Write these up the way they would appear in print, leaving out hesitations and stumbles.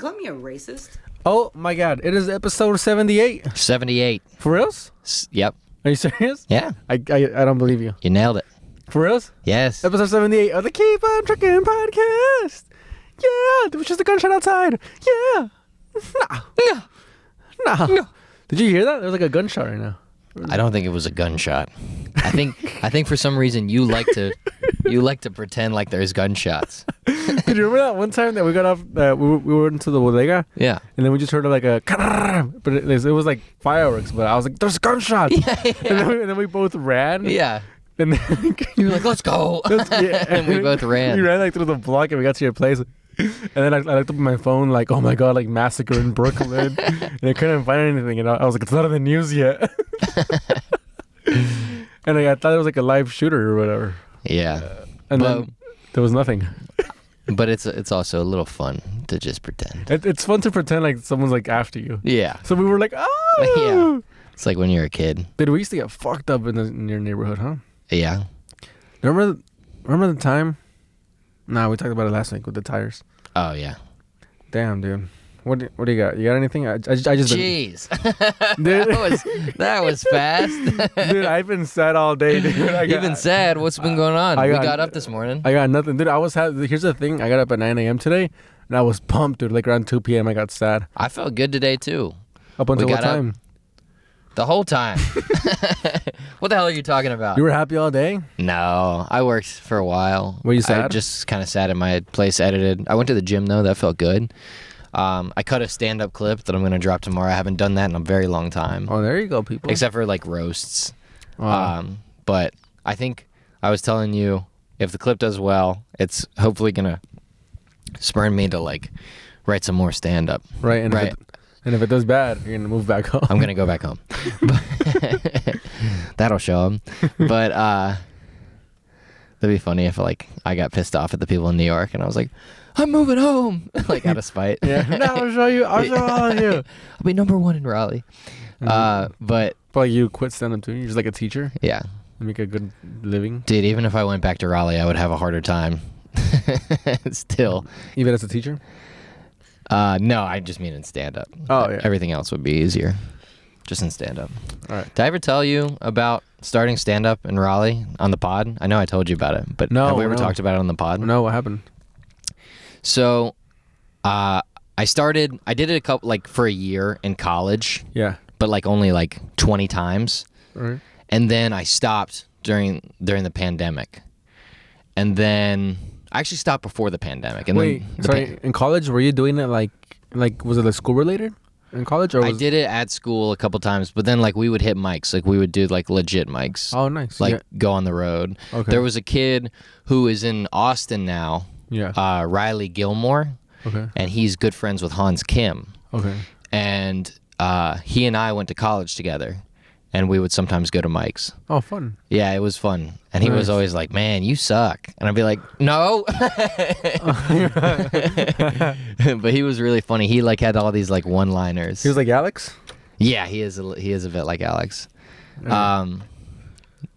call me a racist? Oh my God! It is episode 78. 78. For reals? Yep. Are you serious? Yeah. I don't believe you. You nailed it. For reals? Yes. Episode 78 of the Keep on Trucking podcast. Yeah, there was just a gunshot outside. Yeah. No. Did you hear that? There was like a gunshot right now. I don't think it was a gunshot. I think for some reason you like to pretend like there's gunshots. Did you remember that one time that we got off? We were into the bodega. Yeah. And then we just heard like a, but it was like fireworks. But I was like, "There's gunshots!" Yeah. And then we both ran. Yeah. And then You were like, "Let's go!" And we both ran. We ran like through the block, and we got to your place. And then I looked up at my phone, like, oh my God, like massacre in Brooklyn. And I couldn't find anything. And I was like, it's not in the news yet. And I thought it was like a live shooter or whatever. Yeah. And then there was nothing. But it's also a little fun to just pretend. It's fun to pretend like someone's like after you. Yeah. So we were like, oh. Yeah. It's like when you're a kid. Dude, we used to get fucked up in your neighborhood, huh? Yeah. Remember the time? Nah, we talked about it last week with the tires. Oh yeah. Damn, dude. What do you got? You got anything? I just Jeez. Dude. that was fast. Dude, I've been sad all day, dude. You've been sad. What's been going on? We got up this morning. I got nothing, dude. Here's the thing. I got up at 9 a.m. today, and I was pumped, dude. Like around 2 p.m., I got sad. I felt good today too. Up until what time? The whole time. What the hell are you talking about? You were happy all day? No, I worked for a while. Were you sad? I just kind of sat at my place, edited. I went to the gym though. That felt good. I cut a stand-up clip that I'm going to drop tomorrow. I haven't done that in a very long time. Oh, there you go, people. Except for like roasts. Wow. But I think I was telling you, if the clip does well, it's hopefully going to spur me to like write some more stand-up. Right. And if it does bad, you're going to move back home. I'm going to go back home. That'll show them. But that'd be funny if like I got pissed off at the people in New York and I was like, I'm moving home, like out of spite. Yeah, now I'll show all of you. I'll be number one in Raleigh. But you quit stand-up too? You're just like a teacher? Yeah. You make a good living? Dude, even if I went back to Raleigh, I would have a harder time. Still. Even as a teacher? No, I just mean in stand-up. Oh, yeah. Everything else would be easier. Just in stand-up. All right. Did I ever tell you about starting stand-up in Raleigh on the pod? I know I told you about it, but no, have we ever talked about it on the pod? No, what happened? So, I did it a couple, like for a year in college. Yeah. But like only like 20 times. All right. And then I stopped during the pandemic. And then I actually stopped before the pandemic. And wait, sorry, in college, were you doing it like was it like school related in college? Or I did it at school a couple times, but then like we would hit mics. Like we would do like legit mics. Oh, nice. Like go on the road. Okay. There was a kid who is in Austin now. Yeah. Riley Gilmore. Okay. And he's good friends with Hans Kim. Okay. And he and I went to college together, and we would sometimes go to mics. Oh, fun. Yeah, it was fun. And he was always like, man, you suck. And I'd be like, no. But he was really funny. He like had all these like one-liners. He was like Alex? Yeah, he is a bit like Alex.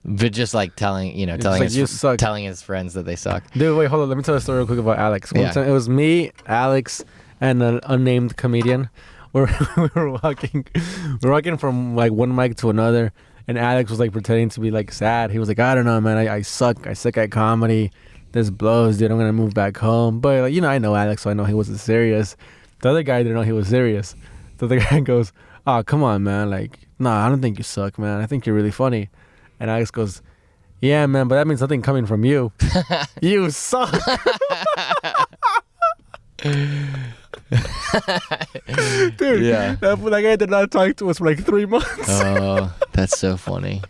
But just like telling his friends that they suck. Dude, wait, hold on. Let me tell a story real quick about Alex. One Yeah. time, it was me, Alex, and an unnamed comedian. We were walking from like one mic to another, and Alex was like pretending to be like sad. He was like, I don't know, man. I suck. I suck at comedy. This blows, dude. I'm gonna move back home. But like, I know Alex, so I know he wasn't serious. The other guy didn't know he was serious. So the guy goes, oh, come on, man. Like, nah, I don't think you suck, man. I think you're really funny. And Alex goes, yeah, man, but that means nothing coming from you. You suck. Dude, Yeah. that guy did not talk to us for like 3 months. Oh, that's so funny.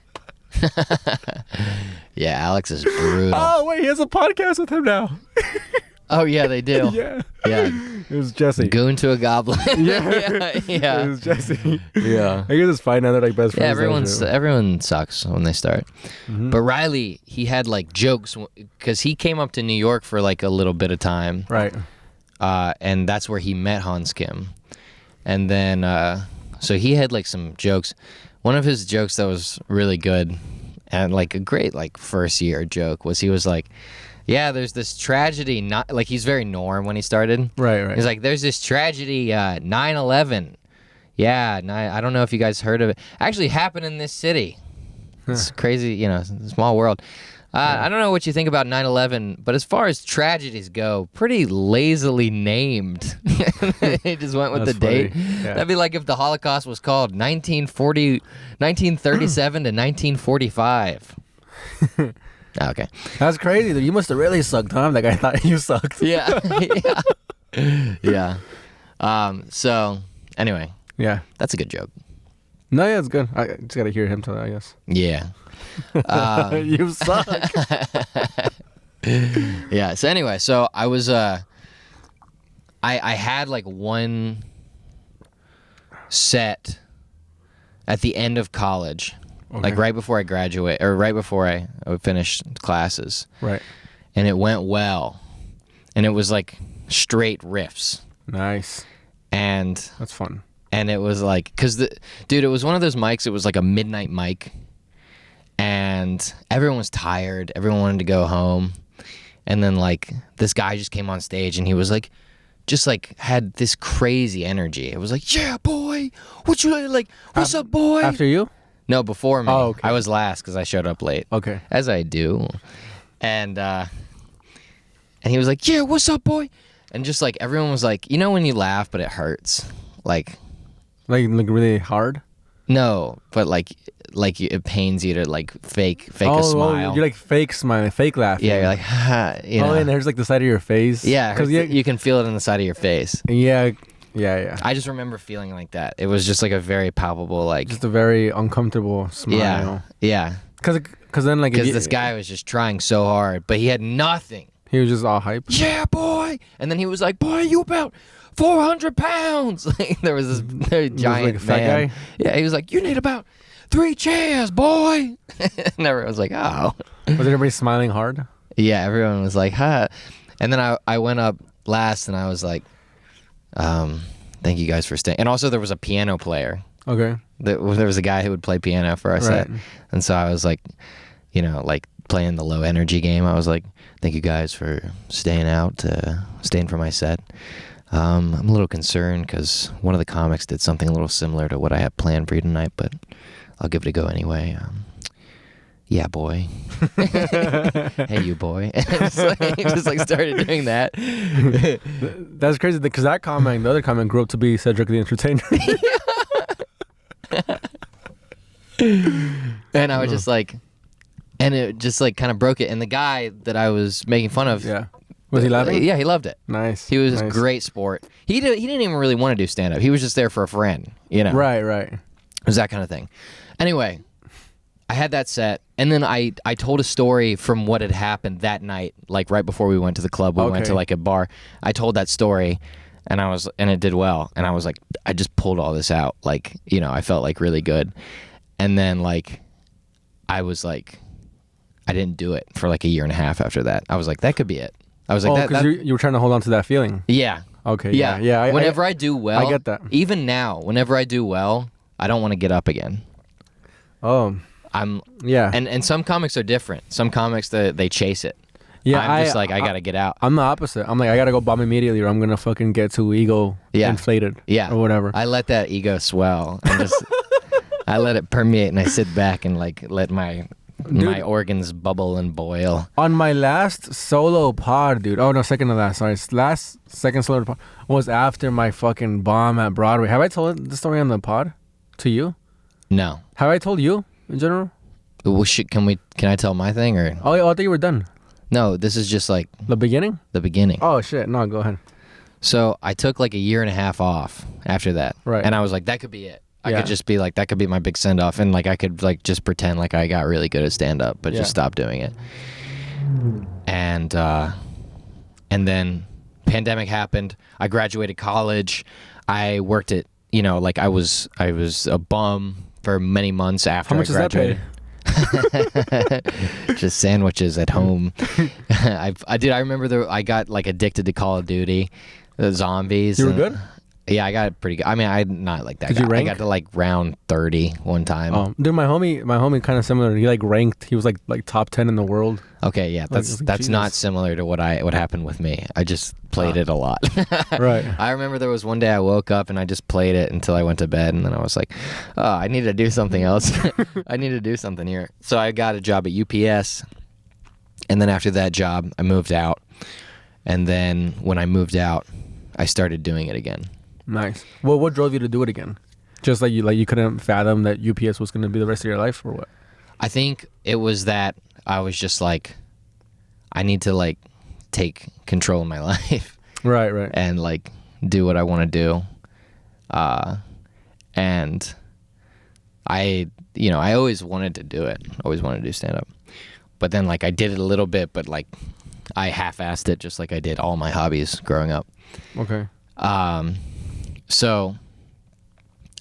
Yeah, Alex is brutal. Oh, wait, he has a podcast with him now. Oh, yeah, they do. Yeah. Yeah. It was Jesse. Goon to a goblin. Yeah. Yeah. It was Jesse. Yeah. I guess it's fine now. They're like best Yeah, friends. everyone sucks when they start. Mm-hmm. But Riley, he had like jokes because he came up to New York for like a little bit of time. Right. And that's where he met Hans Kim. And then, so he had like some jokes. One of his jokes that was really good and like a great like first year joke was he was like, Yeah, there's this tragedy. Not like he's very norm when he started. Right. He's like, there's this tragedy, 9/11. Yeah, I don't know if you guys heard of it. Actually happened in this city. It's crazy, you know, it's a small world. I don't know what you think about 9/11, but as far as tragedies go, pretty lazily named. He just went with That's the date. funny. Yeah. That'd be like if the Holocaust was called 1937 to 1945. Okay. That's crazy, dude. You must have really sucked, huh? Like, I thought you sucked. Yeah. Yeah. So, anyway, Yeah. that's a good joke. No, yeah, it's good. I just got to hear him tell that, I guess. Yeah. You suck. Yeah. So anyway, so I was I had like one set at the end of college, like Okay. right before I graduate or right before I finished classes, Right. and it went well, and it was like straight riffs, Nice. and That's fun. it was like, dude, it was one of those mics. It was like a midnight mic, and everyone was tired. Everyone wanted to go home. And then like this guy just came on stage and he was like, just like had this crazy energy. It was like, yeah, boy, what you like? What's up, boy? After you? No, before me. Oh, okay. I was last because I showed up late, Okay. as I do. And he was like, yeah, what's up, boy? And just like everyone was like, you know when you laugh but it hurts, like Like really hard? no, but like it pains you to like fake a smile. You're like fake smiling, fake laughing. Yeah, you're like, ha, you know. Oh, and there's like the side of your face. Yeah, Because you can feel it on the side of your face. Yeah. I just remember feeling like that. It was just like a very palpable, like, Just a very uncomfortable smile. yeah. Because then like Because this guy was just trying so hard, but he had nothing. he was just all hype. Yeah, boy. And then he was like, boy, you about 400 pounds. Like, there was this very giant like a fat man. guy? Yeah, he was like, you need about 3 chairs, boy. And everyone was like, oh. Was everybody smiling hard? Yeah, everyone was like, huh. And then I went up last and I was like, thank you guys for staying. And also there was a piano player. Okay. There was a guy who would play piano for our set. And so I was like, you know, like playing the low energy game. I was like, thank you guys for staying out, staying for my set. I'm a little concerned because one of the comics did something a little similar to what I had planned for you tonight, but I'll give it a go anyway. Yeah, boy. Hey, you boy. He just like started doing that. That's crazy because that comic, the other comic, grew up to be Cedric the Entertainer. And I was just like, and it just like kind of broke it. And the guy that I was making fun of, Yeah. Was he laughing? Yeah, he loved it. Nice. He was nice. a great sport. He didn't even really want to do stand up. He was just there for a friend, you know. Right. It was that kind of thing. Anyway, I had that set, and then I told a story from what had happened that night, like right before we went to the club. We went to like a bar. I told that story, and it did well. And I was like, I just pulled all this out, like, you know, I felt like really good. And then like, I was like, I didn't do it for like a year and a half after that. I was like, that could be it. I was like, because you were trying to hold on to that feeling. Yeah. Okay. Yeah. Yeah. Whenever I do well, I get that. Even now, whenever I do well, I don't want to get up again. Oh. Yeah. And some comics are different. Some comics they chase it. Yeah. I'm just like, I gotta get out. I'm the opposite. I'm like, I gotta go bomb immediately, or I'm gonna fucking get too ego inflated. Yeah. Or whatever. I let that ego swell and just I let it permeate, and I sit back and like let my organs bubble and boil. On my last solo pod, dude. Oh no, second to last. Sorry, second solo pod was after my fucking bomb at Broadway. Have I told the story on the pod to you? No. Have I told you in general? Well, can I tell my thing or? Oh, I thought you were done. No, this is just like The beginning? the beginning. Oh shit! No, go ahead. So I took like a year and a half off after that. Right. And I was like, that could be it. I Yeah. could just be like, that could be my big send off, and like I could like just pretend like I got really good at stand up, but just stop doing it. And then pandemic happened. I graduated college. I worked at, you know, like I was a bum for many months after How much I graduated. Just sandwiches at home. I remember I got like addicted to Call of Duty, the zombies. You were good? Yeah, I got pretty good. I mean, I'm not like that Did guy. you rank? I got to like round 30 one time. Dude, my homie kind of similar. He like ranked. He was like top 10 in the world. Okay, yeah, that's not Jesus. similar to what happened with me. I just played it a lot. Right. I remember there was one day I woke up and I just played it until I went to bed, and then I was like, oh, I need to do something else. I need to do something here. So I got a job at UPS, and then after that job, I moved out. And then when I moved out, I started doing it again. Nice. Well, what drove you to do it again? Just like you couldn't fathom that UPS was going to be the rest of your life, or what? I think it was that I was just like, I need to like take control of my life. Right. And like do what I want to do. And I always wanted to do it. Always wanted to do stand up. But then like I did it a little bit, but like I half-assed it just like I did all my hobbies growing up. Okay. So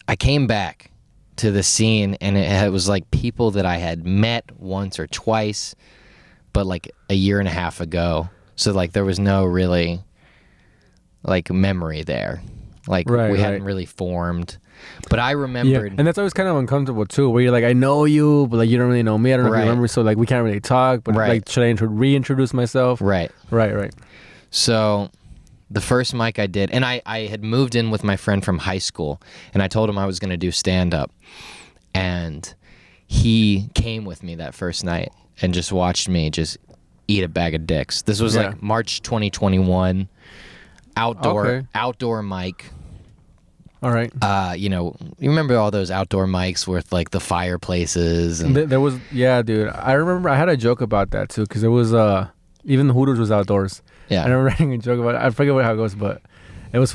I came back to the scene, and it was like people that I had met once or twice, but like a year and a half ago. So like there was no really like memory there. Like we hadn't really formed. But I remembered. Yeah. And that's always kind of uncomfortable too, where you're like, I know you, but like you don't really know me. I don't know if you remember, so like we can't really talk. But like, should I reintroduce myself? Right. Right. So the first mic I did, and I had moved in with my friend from high school, and I told him I was going to do stand-up. And he came with me that first night and just watched me just eat a bag of dicks. This was like March 2021, outdoor mic. All right. You remember all those outdoor mics with like the fireplaces and there was, dude. I remember I had a joke about that too, because it was even the Hooters was outdoors. Yeah. I remember writing a joke about it. I forget how it goes, but it was.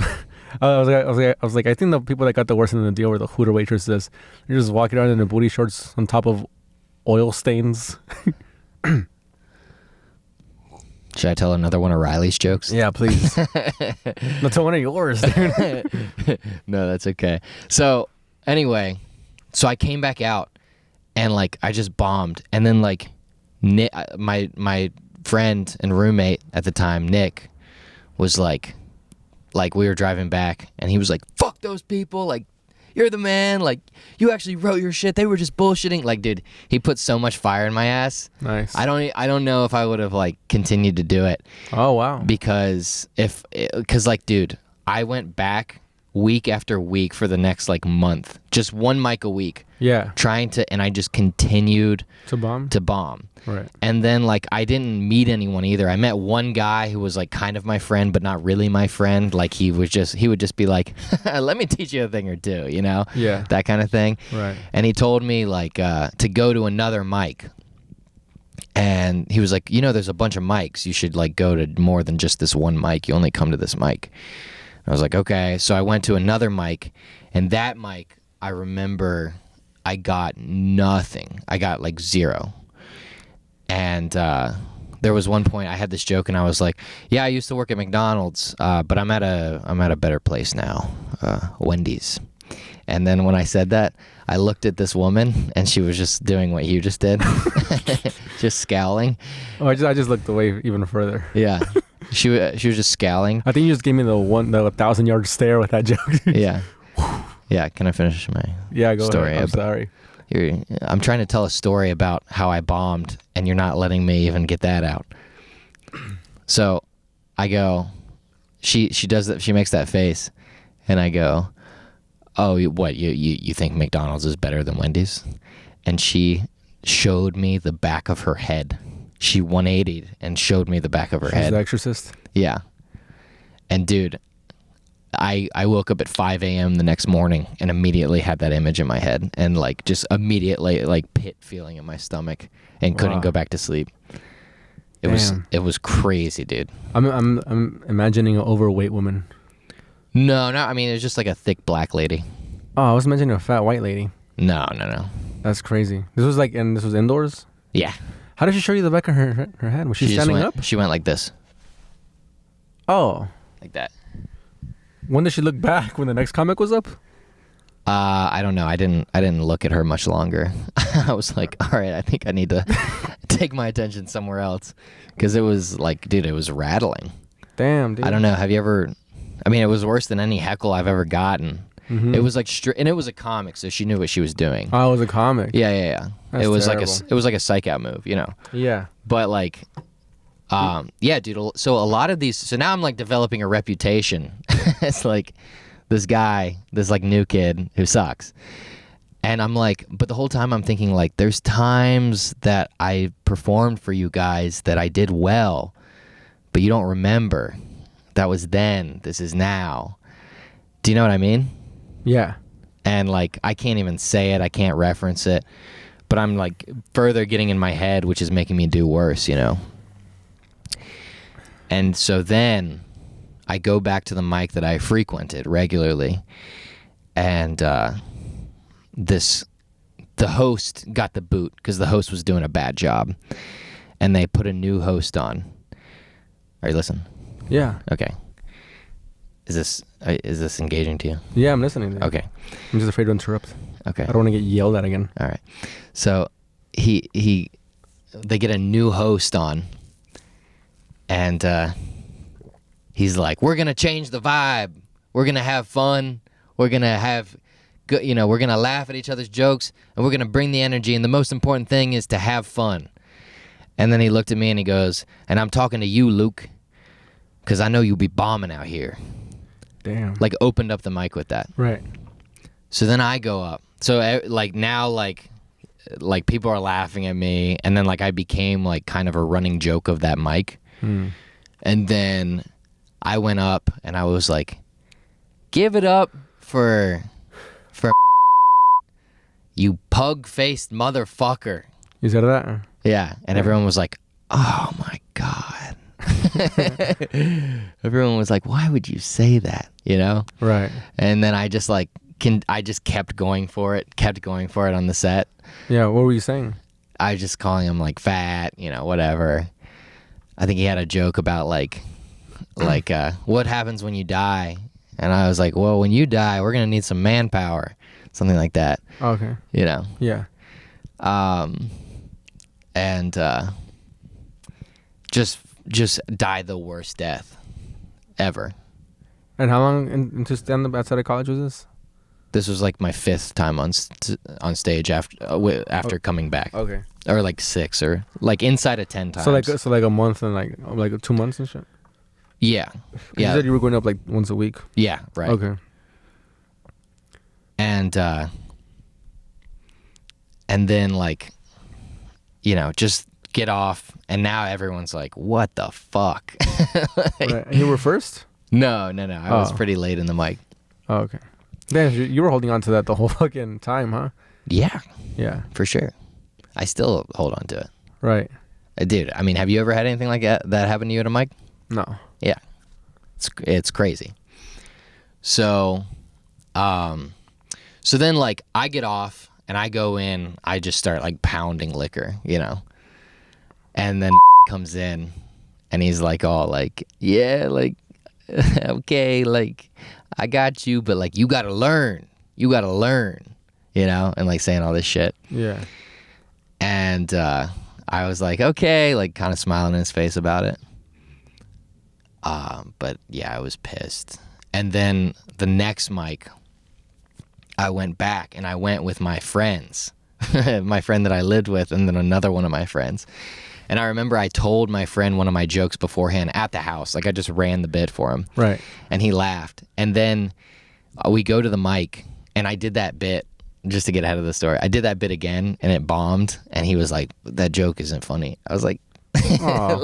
I was like, I think the people that got the worst end of the deal were the Hooter waitresses. They're just walking around in their booty shorts on top of oil stains. Should I tell another one of Riley's jokes? Yeah, please. No, tell one of yours, dude. No, that's okay. So anyway, I came back out, and like I just bombed, and then like Nick, my friend and roommate at the time, Nick, was like we were driving back, and he was like, "Fuck those people! Like, you're the man! Like, you actually wrote your shit. They were just bullshitting." Like, dude, he put so much fire in my ass. Nice. I don't know if I would have like continued to do it. Oh wow. Because like, dude, I went back week after week for the next like month, just one mic a week. Yeah. And I just continued to bomb. Right. And then like I didn't meet anyone either. I met one guy who was like kind of my friend, but not really my friend. Like he would just be like, "Let me teach you a thing or two," you know? Yeah. That kind of thing. Right. And he told me like to go to another mic. And he was like, there's a bunch of mics. You should like go to more than just this one mic. You only come to this mic. I was like, okay. So I went to another mic, and that mic, I remember I got nothing. I got like zero. And there was one point I had this joke, and I was like, yeah, I used to work at McDonald's, but I'm at a better place now, Wendy's. And then when I said that, I looked at this woman, and she was just doing what you just did, just scowling. Oh, I just looked away even further. Yeah. She was just scowling. I think you just gave me the 1,000-yard stare with that joke. Yeah. Yeah. Can I finish my story? Ahead. I'm sorry. I'm trying to tell a story about how I bombed, and you're not letting me even get that out. So I go, she does that. She makes that face, and I go, "Oh, what? You think McDonald's is better than Wendy's?" And she showed me the back of her head. She 180'd and showed me the back of her head. The Exorcist? Yeah. And dude, I woke up at 5 a.m. the next morning and immediately had that image in my head, and like just immediately like pit feeling in my stomach, and couldn't go back to sleep. It was crazy, dude. I'm imagining an overweight woman. No, I mean, it was just like a thick black lady. Oh, I was imagining a fat white lady. No. That's crazy. This was indoors? Yeah. How did she show you the back of her head? Was she standing up? She went like this. Oh. Like that. When did she look back? When the next comic was up? I don't know. I didn't look at her much longer. I was like, all right, I think I need to take my attention somewhere else, because it was like, dude, it was rattling. Damn, dude. I don't know. Have you ever I mean, it was worse than any heckle I've ever gotten. Mm-hmm. It was like and it was a comic, so she knew what she was doing. Oh, it was a comic. Yeah. That's it was terrible. it was like a psych out move, you know. Yeah. But like, yeah, dude. So a lot of these. So now I'm like developing a reputation. It's like this guy, this like new kid who sucks. And I'm like, but the whole time I'm thinking like, there's times that I performed for you guys that I did well, but you don't remember. That was then. This is now. Do you know what I mean? Yeah. And like, I can't even say it. I can't reference it. But I'm like further getting in my head, which is making me do worse, you know? And so then I go back to the mic that I frequented regularly. And the host got the boot because the host was doing a bad job. And they put a new host on. Are you listening? Yeah. Okay. Is this engaging to you? Yeah, I'm listening to you. Okay. I'm just afraid to interrupt. Okay. I don't want to get yelled at again. All right. So they get a new host on, and he's like, "We're gonna change the vibe. We're gonna have fun. We're gonna have good. You know, we're gonna laugh at each other's jokes, and we're gonna bring the energy. And the most important thing is to have fun." And then he looked at me and he goes, "And I'm talking to you, Luke, because I know you'll be bombing out here." Damn. Like opened up the mic with that. Right. So then I go up. So like now like people are laughing at me, and then like I became like kind of a running joke of that mic. Mm. And then I went up and I was like, "Give it up for you pug-faced motherfucker." You said that? Yeah, and everyone was like, "Oh my god." Everyone was like, "Why would you say that?" You know? Right. And then I just like I just kept going for it on the set. Yeah, what were you saying? I was just calling him like fat, you know, whatever. I think he had a joke about like what happens when you die? And I was like, "Well, when you die, we're gonna need some manpower," something like that. Okay. You know. Yeah. And just died the worst death ever. And how long into stand-up outside of college was this? This was like my 5th time on stage after coming back. Okay. Or like 6 or like inside of 10 times. So like a month and like 2 months and shit. Yeah. You said you were going up like once a week. Yeah. Right. Okay. And then like, you know, just get off, and now everyone's like, "What the fuck?" Right. And you were first? No. I was pretty late in the mic. Oh, okay. Damn, you were holding on to that the whole fucking time, huh? Yeah. Yeah. For sure. I still hold on to it. Right. Dude, I mean, have you ever had anything like that happen to you at a mic? No. Yeah. It's crazy. So, so then like I get off and I go in, I just start like pounding liquor, you know? And then comes in and he's like all like, "Yeah, like, okay, like I got you, but like you gotta learn, you know?" And like saying all this shit. Yeah. And I was like, okay, like kind of smiling in his face about it. But yeah, I was pissed. And then the next mic, I went back and I went with my friends, my friend that I lived with, and then another one of my friends. And I remember I told my friend one of my jokes beforehand at the house. Like I just ran the bit for him. Right. And he laughed. And then we go to the mic and I did that bit just to get ahead of the story. I did that bit again and it bombed. And he was like, "That joke isn't funny." I was like,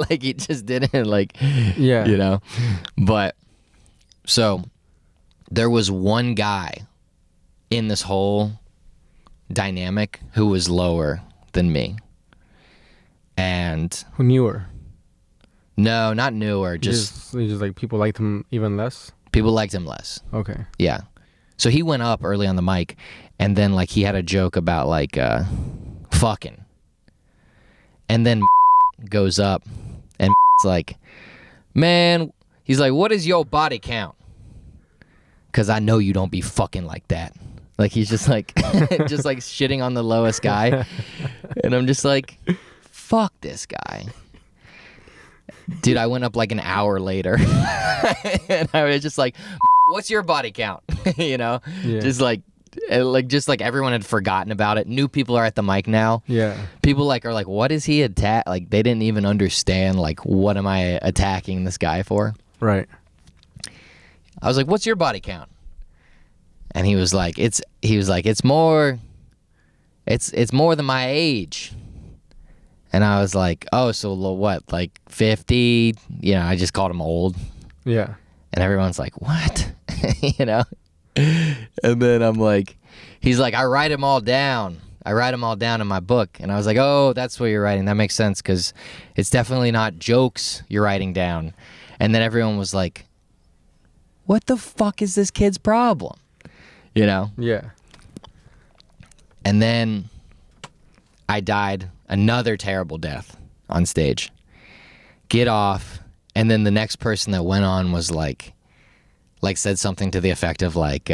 like he just didn't like, yeah, you know? But so there was one guy in this whole dynamic who was lower than me. And who knew her? No, not newer. Just like people liked him even less. People liked him less. Okay. Yeah. So he went up early on the mic, and then like he had a joke about like fucking, and then goes up, and like, "Man," he's like, "What is your body count? 'Cause I know you don't be fucking like that." Like he's just like just like shitting on the lowest guy, and I'm just like, fuck this guy. Dude, I went up like an hour later. And I was just like, what's your body count? You know? Yeah. Just like everyone had forgotten about it. New people are at the mic now. Yeah. People like are like, what is he attack? Like they didn't even understand like what am I attacking this guy for? Right. I was like, what's your body count? And he was like, it's more than my age. And I was like, oh, so what, like 50? You know, I just called him old. Yeah. And everyone's like, what? You know? And then I'm like, he's like, I write them all down. I write them all down in my book. And I was like, oh, that's what you're writing. That makes sense because it's definitely not jokes you're writing down. And then everyone was like, what the fuck is this kid's problem? You know? Yeah. And then I died another terrible death on stage. Get off. And then the next person that went on was like said something to the effect of like,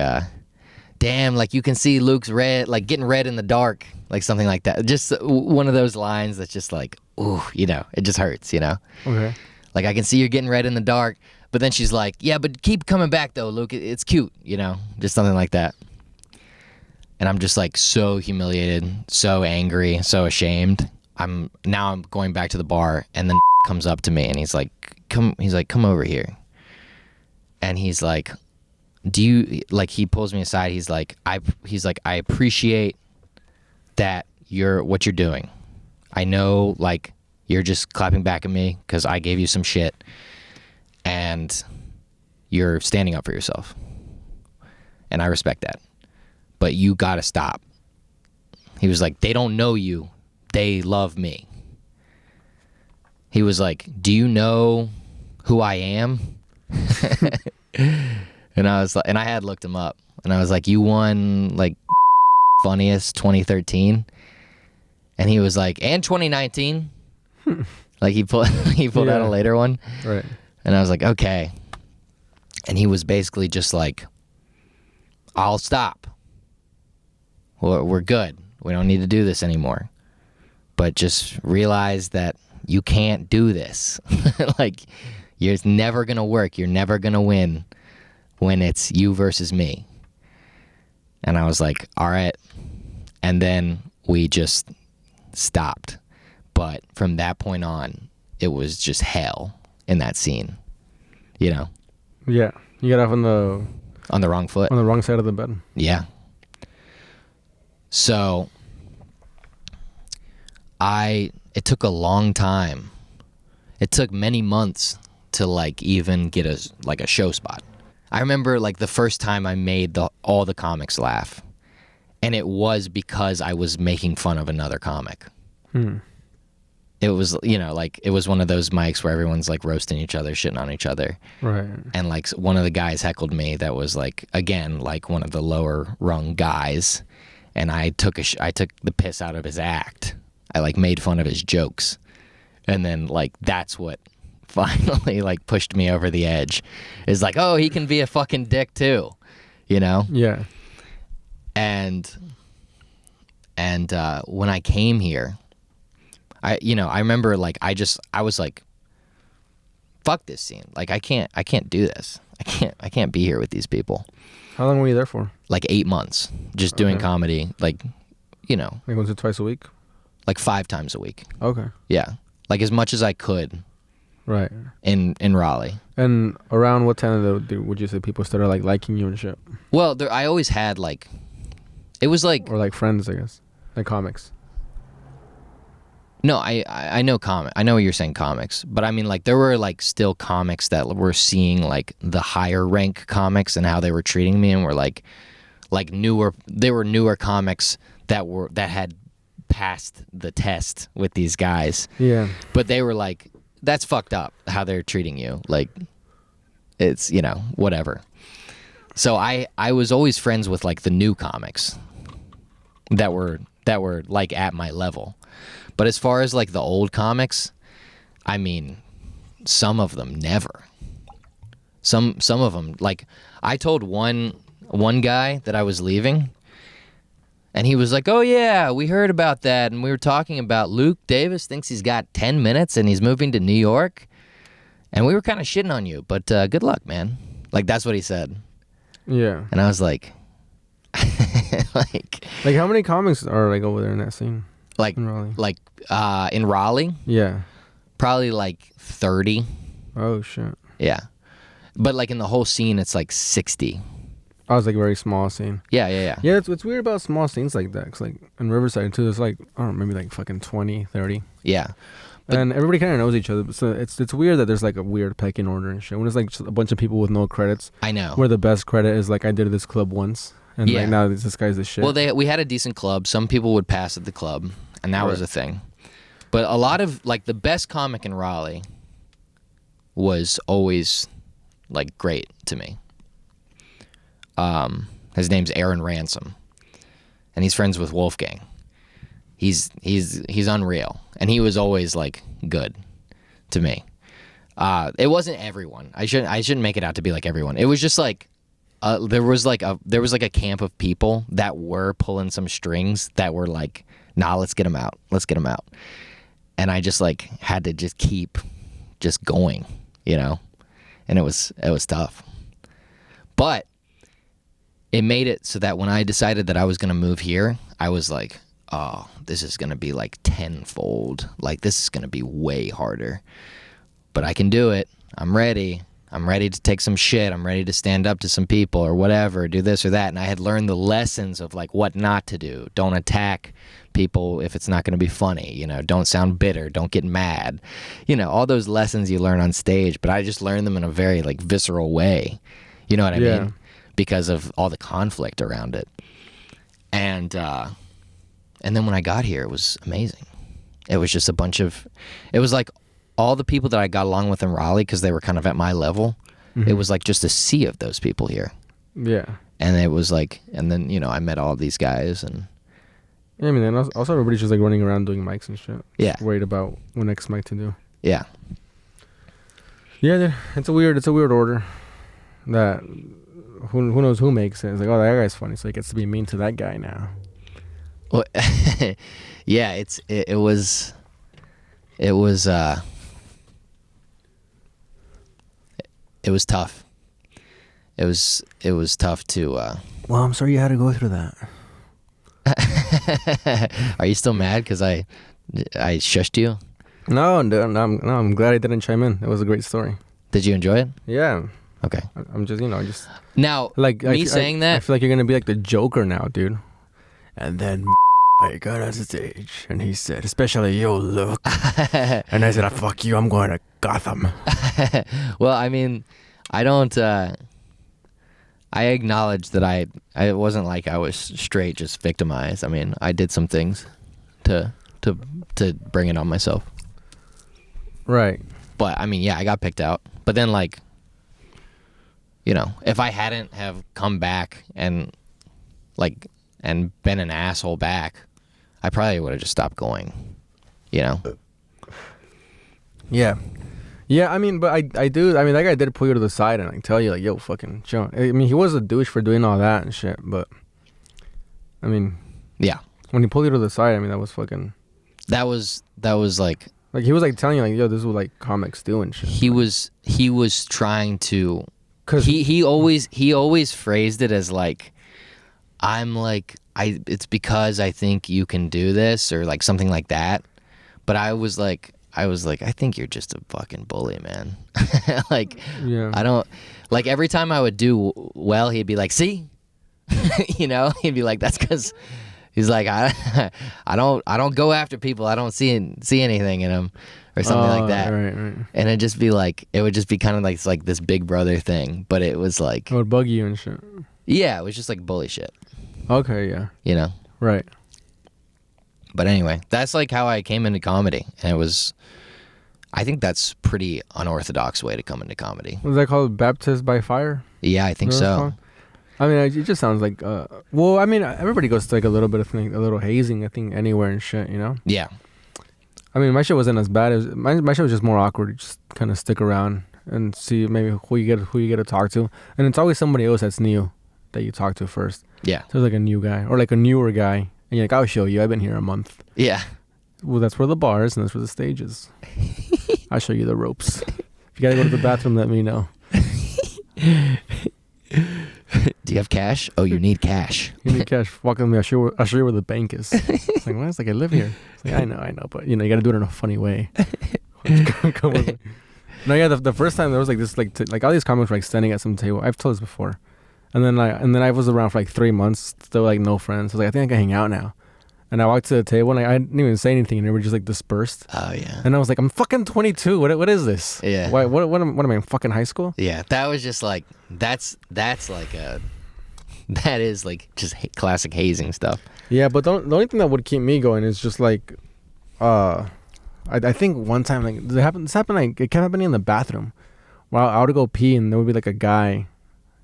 damn, like you can see Luke's red, like getting red in the dark, like something like that. Just one of those lines that's just like, ooh, you know, it just hurts, you know? Okay. Like I can see you're getting red in the dark. But then she's like, yeah, but keep coming back though, Luke. It's cute, you know? Just something like that. And I'm just like so humiliated, so angry, so ashamed. I'm going back to the bar, and then comes up to me and he's like, come over here. And he's like, he pulls me aside. He's like, I appreciate that what you're doing. I know like you're just clapping back at me because I gave you some shit and you're standing up for yourself. And I respect that. But you gotta stop. He was like, they don't know you. They love me. He was like, do you know who I am? And I was like, and I had looked him up. And I was like, you won like funniest 2013. And he was like, and 2019. Like he pulled out a later one. Right. And I was like, okay. And he was basically just like, I'll stop. We're good. We don't need to do this anymore. But just realize that you can't do this. Like, it's never going to work. You're never going to win when it's you versus me. And I was like, all right. And then we just stopped. But from that point on, it was just hell in that scene. You know? Yeah. You got off on the wrong foot. On the wrong side of the bed. Yeah. So it took a long time. It took many months to like even get a show spot. I remember like the first time I made all the comics laugh, and it was because I was making fun of another comic. It was, you know, like it was one of those mics where everyone's like roasting each other, shitting on each other. Right. And like one of the guys heckled me that was like, again, like one of the lower rung guys. And I took the piss out of his act. I like made fun of his jokes. And then like that's what finally like pushed me over the edge. Is like, oh, he can be a fucking dick too. You know? Yeah. And when I came here, I remember like I was like, fuck this scene. Like I can't do this. I can't be here with these people. How long were you there for? Like 8 months, just doing comedy, like, you know. Like once or twice a week? Like 5 times a week. Okay. Yeah, like as much as I could. Right. In Raleigh. And around what time would you say people started like liking you and shit? Well, I always had like, it was like. Or like friends, I guess, like comics. No, I know I know what you're saying, comics, but I mean like there were like still comics that were seeing like the higher rank comics and how they were treating me, and were like newer. They were newer comics that had passed the test with these guys. Yeah. But they were like, that's fucked up how they're treating you. Like, it's, you know, whatever. So I was always friends with like the new comics that were like at my level. But as far as like the old comics, I mean, some of them never. Some of them, like I told one guy that I was leaving, and he was like, "Oh yeah, we heard about that, and we were talking about Luke Davis thinks he's got 10 minutes and he's moving to New York." And we were kind of shitting on you, but good luck, man. Like, that's what he said. Yeah. And I was like, like how many comics are like over there in that scene? Like in Raleigh? In Raleigh? Yeah. Probably like 30. Oh shit. Yeah. But like in the whole scene, it's like 60. I was like very small scene. Yeah. Yeah, it's weird about small scenes like that. 'Cause like in Riverside too, there's like, I don't know, maybe like fucking 20, 30. Yeah. And everybody kind of knows each other. So it's weird that there's like a weird pecking order and shit. When it's like just a bunch of people with no credits. I know. Where the best credit is like, I did this club once. And like now this guy's the shit. Well, we had a decent club. Some people would pass at the club. And that was a thing. But a lot of, like, the best comic in Raleigh was always, like, great to me. His name's Aaron Ransom. And he's friends with Wolfgang. He's unreal. And he was always, like, good to me. It wasn't everyone. I shouldn't make it out to be like everyone. It was just, like, there was like a camp of people that were pulling some strings that were like, nah, let's get them out. And I just like had to just keep just going, you know? And it was tough. But it made it so that when I decided that I was going to move here, I was like, oh, this is going to be like tenfold. Like, this is going to be way harder. But I can do it. I'm ready. I'm ready to take some shit. I'm ready to stand up to some people or whatever, do this or that. And I had learned the lessons of like what not to do. Don't attack people if it's not going to be funny. You know, don't sound bitter. Don't get mad. You know, all those lessons you learn on stage. But I just learned them in a very like visceral way. You know what I mean? Because of all the conflict around it. And then when I got here, it was amazing. It was just it was like all the people that I got along with in Raleigh, because they were kind of at my level, it was like just a sea of those people here. Yeah. And it was like, and then, you know, I met all of these guys and... Yeah, I mean, and also everybody's just like running around doing mics and shit. Yeah. Just worried about what next mic to do. Yeah. Yeah, it's a weird order that who knows who makes it. It's like, oh, that guy's funny, so he gets to be mean to that guy now. Well, yeah, it was tough. It was tough to. Well, I'm sorry you had to go through that. Are you still mad because I shushed you? No, I'm glad I didn't chime in. It was a great story. Did you enjoy it? Yeah. Okay. I'm just, now like me saying that. I feel like you're gonna be like the Joker now, dude. And then I got on stage and he said, "Especially you, Luke." And I said, "Fuck you, I'm going to Gotham." Well, I mean, I don't. I acknowledge that I wasn't like I was straight just victimized. I mean, I did some things to bring it on myself. Right. But I mean, yeah, I got picked out. But then, like, you know, if I hadn't have come back and been an asshole back, I probably would have just stopped going. You know. Yeah. Yeah, I mean, but I do. I mean, that guy did pull you to the side and like tell you like, "Yo, fucking chill." I mean, he was a douche for doing all that and shit, but I mean, yeah, when he pulled you to the side, I mean, that was fucking. That was like he was like telling you like, "Yo, this is what like comics do and shit." He was trying to. Cause he always phrased it as like, I'm like it's because I think you can do this or like something like that, but I was like, I think you're just a fucking bully, man. Like, yeah. I don't, like, every time I would do well, he'd be like, see? You know? He'd be like, that's because, he's like, I don't go after people. I don't see anything in them or something like that. Right. And it'd just be like, it would just be kind of like this big brother thing. But it was like. It would bug you and shit. Yeah, it was just like bully shit. Okay, yeah. You know? Right. But anyway, that's like how I came into comedy. And it was, I think that's pretty unorthodox way to come into comedy. Was that called Baptized by Fire? Yeah, I think so. I mean, it just sounds like, well, I mean, everybody goes to like a little bit of a little hazing, I think, anywhere and shit, you know? Yeah. I mean, my shit wasn't as bad. My shit was just more awkward. You just kind of stick around and see maybe who you get to talk to. And it's always somebody else that's new that you talk to first. Yeah. So it's like a new guy or like a newer guy. And you're like, I'll show you. I've been here a month. Yeah. Well, that's where the bar is and that's where the stage is. I'll show you the ropes. you gotta go to the bathroom, let me know. Do you have cash? Oh, you need cash. You need cash. Walk with me. I'll show you where the bank is. It's like, what? It's like, I live here. It's like, I know. But, you gotta do it in a funny way. Come with me. No, yeah, the first time there was like this, like all these comics were like standing at some table. I've told this before. And then I was around for like 3 months, still like no friends. I was like, I think I can hang out now. And I walked to the table and I didn't even say anything, and they were just like dispersed. Oh yeah. And I was like, I'm fucking 22. What is this? Yeah. What am I in fucking high school? Yeah, that was just like that is like just classic hazing stuff. Yeah, but the only thing that would keep me going is just like, I think one time like this happened like it kept happening in the bathroom. Well, I would go pee and there would be like a guy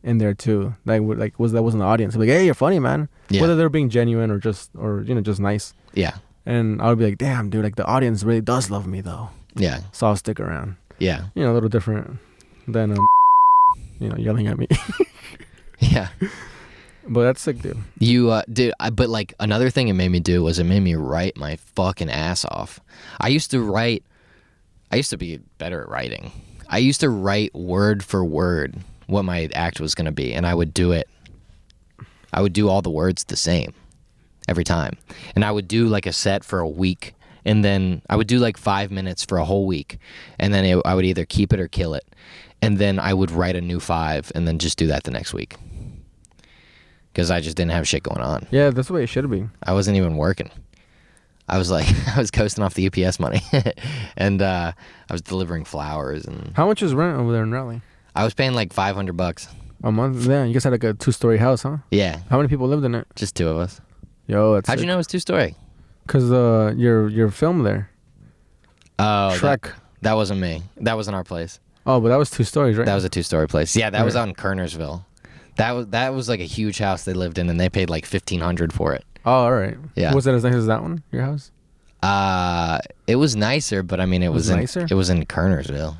in there too. That was in the audience. I'd be like, hey, you're funny, man. Yeah. Whether they're being genuine or just nice. Yeah. And I would be like, damn, dude, like the audience really does love me though. Yeah. So I'll stick around. Yeah. A little different than yelling at me. Yeah. But that's sick, dude. But like another thing it made me do was it made me write my fucking ass off. I used to be better at writing. I used to write word for word what my act was going to be, and I would do it. I would do all the words the same every time. And I would do like a set for a week, and then I would do like 5 minutes for a whole week, and then I would either keep it or kill it. And then I would write a new 5 and then just do that the next week. Because I just didn't have shit going on. Yeah, that's the way it should be. I wasn't even working. I was coasting off the UPS money. And I was delivering flowers. And how much is rent over there in Raleigh? I was paying like $500 a month. Yeah, you guys had like a 2-story house, huh? Yeah. How many people lived in it? Just 2 of us. Yo, that's how'd you know it was 2-story? Because your film there. Oh, Shrek. That wasn't me. That wasn't our place. Oh, but that was 2 stories, right? That was a 2-story place. Yeah, that was out in Kernersville. That was like a huge house they lived in, and they paid like $1,500 for it. Oh, all right. Yeah. Was it as nice as that one? Your house? It was nicer, but I mean, it was nicer. It was in Kernersville.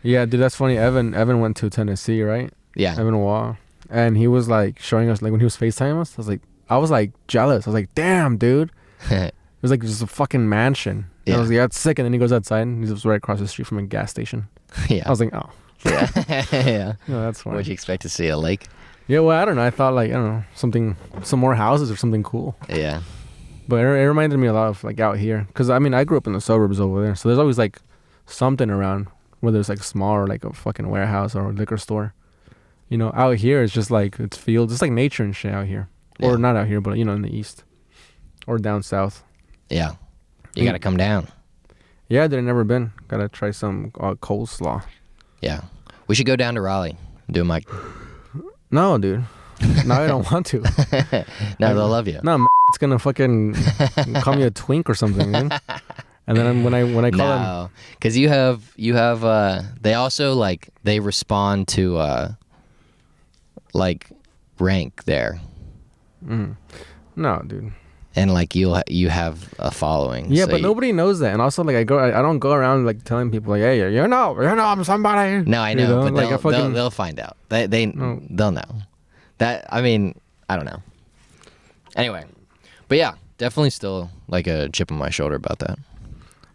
Yeah, dude, that's funny. Evan went to Tennessee, right? Yeah. Evan Wall, and he was like showing us, like when he was FaceTiming us. I was like jealous. I was like, damn, dude. It was like just a fucking mansion. Yeah. I was like, that's sick. And then he goes outside, and he's right across the street from a gas station. Yeah. I was like, oh. Yeah. Yeah. No, that's funny. What'd you expect to see? A lake? Yeah, well, I don't know. I thought like, I don't know, some more houses or something cool. Yeah. But it reminded me a lot of like out here. Because I mean, I grew up in the suburbs over there. So there's always like something around, whether it's like small or like a fucking warehouse or a liquor store. Out here it's just like, it's fields. It's like nature and shit out here. Yeah. Or not out here, but in the east. Or down south. Yeah. You got to come down. Yeah, I've never been. Got to try some coleslaw. Yeah. We should go down to Raleigh and do a mic. No, dude. No, I don't want to. No, they'll love you. No, it's gonna fucking call me a twink or something, dude. And then when I call them, because you have they also like they respond to like rank there. No, dude. And like you have a following. Yeah, so but nobody knows that. And also like I don't go around like telling people like, hey, I'm somebody. No, I know, but they'll find out. They'll know. That, I mean, I don't know. Anyway, but yeah, definitely still like a chip on my shoulder about that.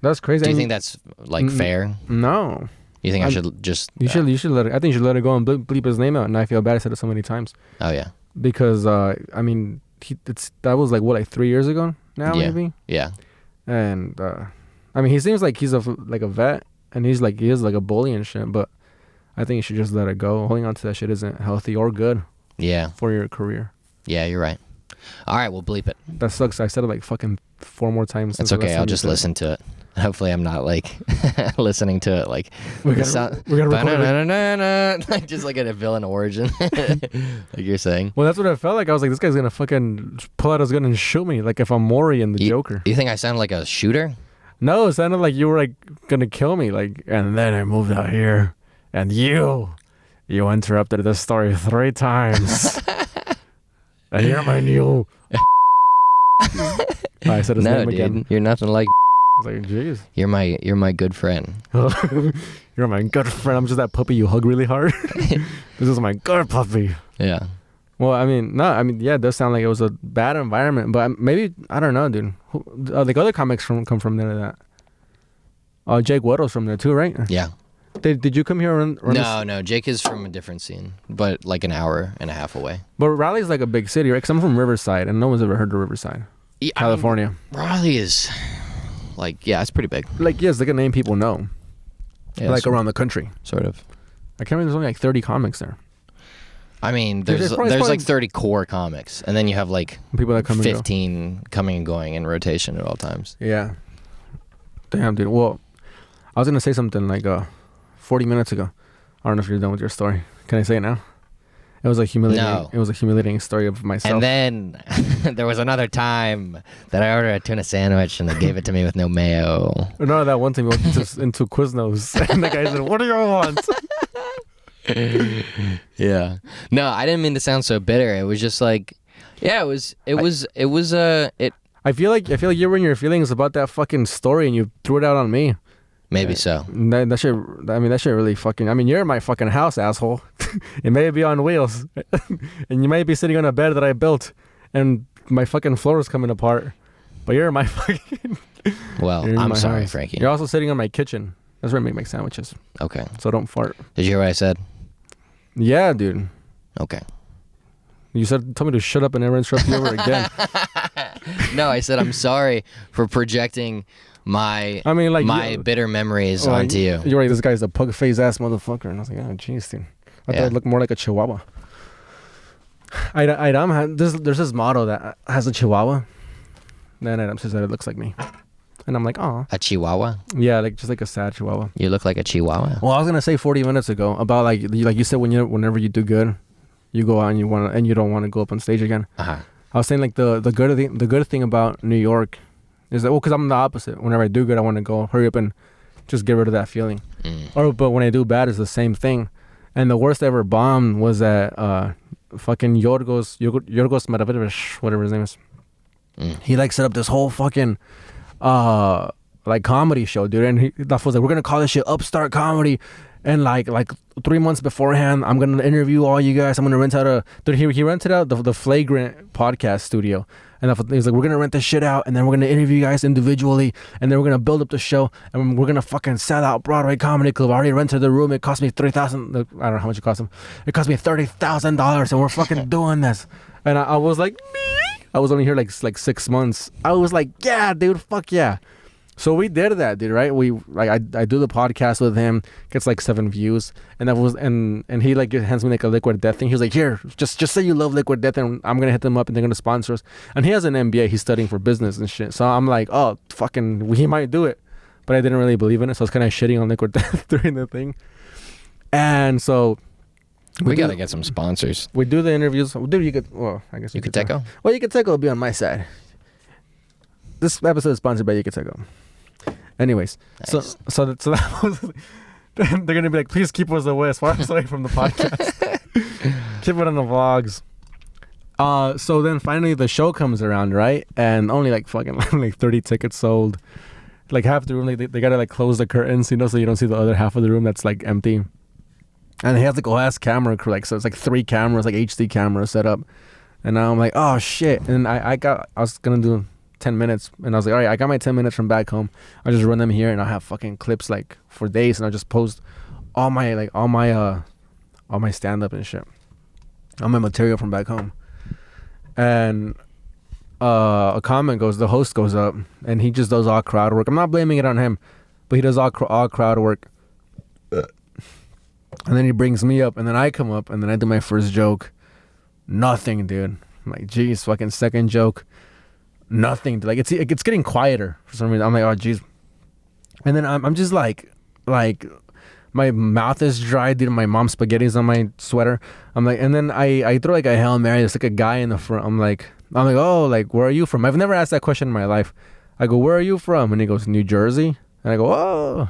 That's crazy. Do you think that's like fair? No. You think I should just? You should let it. I think you should let it go and bleep his name out. And I feel bad I said it so many times. Oh yeah. Because I mean. That was like 3 years ago now, maybe. Yeah. And I mean, he seems like he's a vet, and he is like a bully and shit. But I think you should just let it go. Holding on to that shit isn't healthy or good. Yeah. For your career. Yeah, you're right. All right, we'll bleep it. That sucks. I said it like fucking 4 more times. It's okay. I'll just listen to it. Hopefully, I'm not like listening to it like we gotta record like just like a villain origin, like you're saying. Well, that's what I felt like. I was like, this guy's gonna fucking pull out his gun and shoot me, like if I'm Maury in the Joker. You think I sound like a shooter? No, it sounded like you were like gonna kill me, like. And then I moved out here, and you interrupted the story 3 times, and you're my new. I said his name again. Dude, you're nothing like. I was like, jeez. You're my good friend. You're my good friend. I'm just that puppy you hug really hard. This is my good puppy. Yeah. Well, I mean, yeah, it does sound like it was a bad environment, but maybe, I don't know, dude. Like other comics come from there, that. Jake Weddle's from there too, right? Yeah. Did you come here? No. Jake is from a different scene, but like an hour and a half away. But Raleigh's like a big city, right? Because I'm from Riverside, and no one's ever heard of Riverside, California. Raleigh is like, yeah, it's pretty big. Like, yeah, it's like a name people know. Yeah, like around the country. Sort of. I can't remember, there's only like 30 comics there. I mean, there's like 30 core comics, and then you have like people that come 15 coming and going in rotation at all times. Yeah. Damn, dude. Well, I was gonna say something like 40 minutes ago. I don't know if you're done with your story. Can I say it now? It was a humiliating. No. It was a humiliating story of myself. And then there was another time that I ordered a tuna sandwich and they gave it to me with no mayo. No, that one time we went into Quiznos and the guy said, "What do you want?" Yeah. No, I didn't mean to sound so bitter. It was just like, yeah, it. I feel like you were in your feelings about that fucking story and you threw it out on me. Maybe so. That shit really fucking. I mean, you're in my fucking house, asshole. It may be on wheels, and you might be sitting on a bed that I built, and my fucking floor is coming apart. But you're in my fucking. Well, I'm sorry, house. Frankie. You're also sitting on my kitchen. That's where I make my sandwiches. Okay. So don't fart. Did you hear what I said? Yeah, dude. Okay. You told me to shut up and never interrupt you ever again. No, I said I'm sorry for projecting my bitter memories onto you. You're right. This guy's a pug-faced ass motherfucker, and I was like, oh, jeez, dude. I thought it looked more like a chihuahua. There's this model that has a chihuahua. Then Idam says that it looks like me, and I'm like, oh, a chihuahua. Yeah, like just like a sad chihuahua. You look like a chihuahua. Well, I was gonna say 40 minutes ago about like you said whenever you do good, you go out and you don't want to go up on stage again. Uh-huh. I was saying like the good thing about New York is that, well, because I'm the opposite. Whenever I do good, I want to go hurry up and just get rid of that feeling. But when I do bad, it's the same thing. And the worst ever bomb was at fucking Yorgos Maravinovich, whatever his name is. He like set up this whole fucking like comedy show, dude. And that was like, we're gonna call this shit Upstart Comedy. And like 3 months beforehand, I'm gonna interview all you guys. I'm gonna rent out he rented out the Flagrant podcast studio, and he was like, we're gonna rent this shit out, and then we're gonna interview you guys individually, and then we're gonna build up the show, and we're gonna fucking sell out Broadway Comedy Club. I already rented the room. It cost me $3,000. I don't know how much it cost him. It cost me $30,000, and we're fucking doing this. And I was like, me? I was only here like 6 months. I was like, yeah, dude, fuck yeah. So we did that, dude, right? I do the podcast with him, gets like 7 views, and and he like hands me like a Liquid Death thing. He was like, here, just say you love Liquid Death, and I'm gonna hit them up, and they're gonna sponsor us. And he has an MBA, he's studying for business and shit. So I'm like, oh, fucking, he might do it, but I didn't really believe in it, so I was kind of shitting on Liquid Death during the thing. And so we gotta get some sponsors. We do the interviews. Dude, I guess Yucateco? Well, Yucateco will be on my side. This episode is sponsored by Yucateco. Anyways, nice. so that was, they're gonna be like, please keep us away as far as away from the podcast. Keep it on the vlogs. So then finally the show comes around, right? And only like fucking like 30 tickets sold. Like half the room, they gotta like close the curtains, so you don't see the other half of the room that's like empty. And he has like a whole ass camera crew, like, so it's like 3 cameras, like HD cameras set up. And now I'm like, oh shit. And I was gonna do 10 minutes, and I was like, all right, I got my 10 minutes from back home. I'll just run them here, and I'll have fucking clips like for days, and I'll just post all my stand up and shit, all my material from back home. And a comment the host goes up, and he just does all crowd work. I'm not blaming it on him, but he does all crowd work. And then he brings me up, and then I come up, and then I do my first joke. Nothing, dude. I'm like, geez, fucking second joke. Nothing. Like it's getting quieter for some reason. I'm like, oh jeez. And then I'm just like my mouth is dry due to my mom's spaghetti's on my sweater. I'm like, and then I throw like a Hail Mary. There's like a guy in the front. I'm like, oh, like, where are you from? I've never asked that question in my life. I go, where are you from? And he goes, New Jersey. And I go, oh.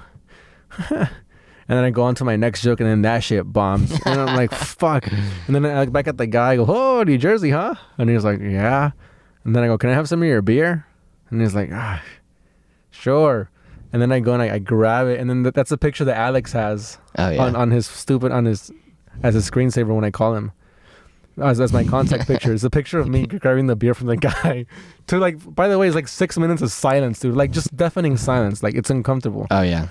And then I go on to my next joke, and then that shit bombs. And I'm like, fuck. And then I look back at the guy. I go, oh, New Jersey, huh? And he was like, yeah. And then I go, can I have some of your beer? And he's like, sure. And then I go and I grab it, and then that's a picture that Alex has on his as a screensaver when I call him. As my contact picture. It's a picture of me grabbing the beer from the guy. By the way, it's like 6 minutes of silence, dude. Like just deafening silence. Like it's uncomfortable. Oh yeah.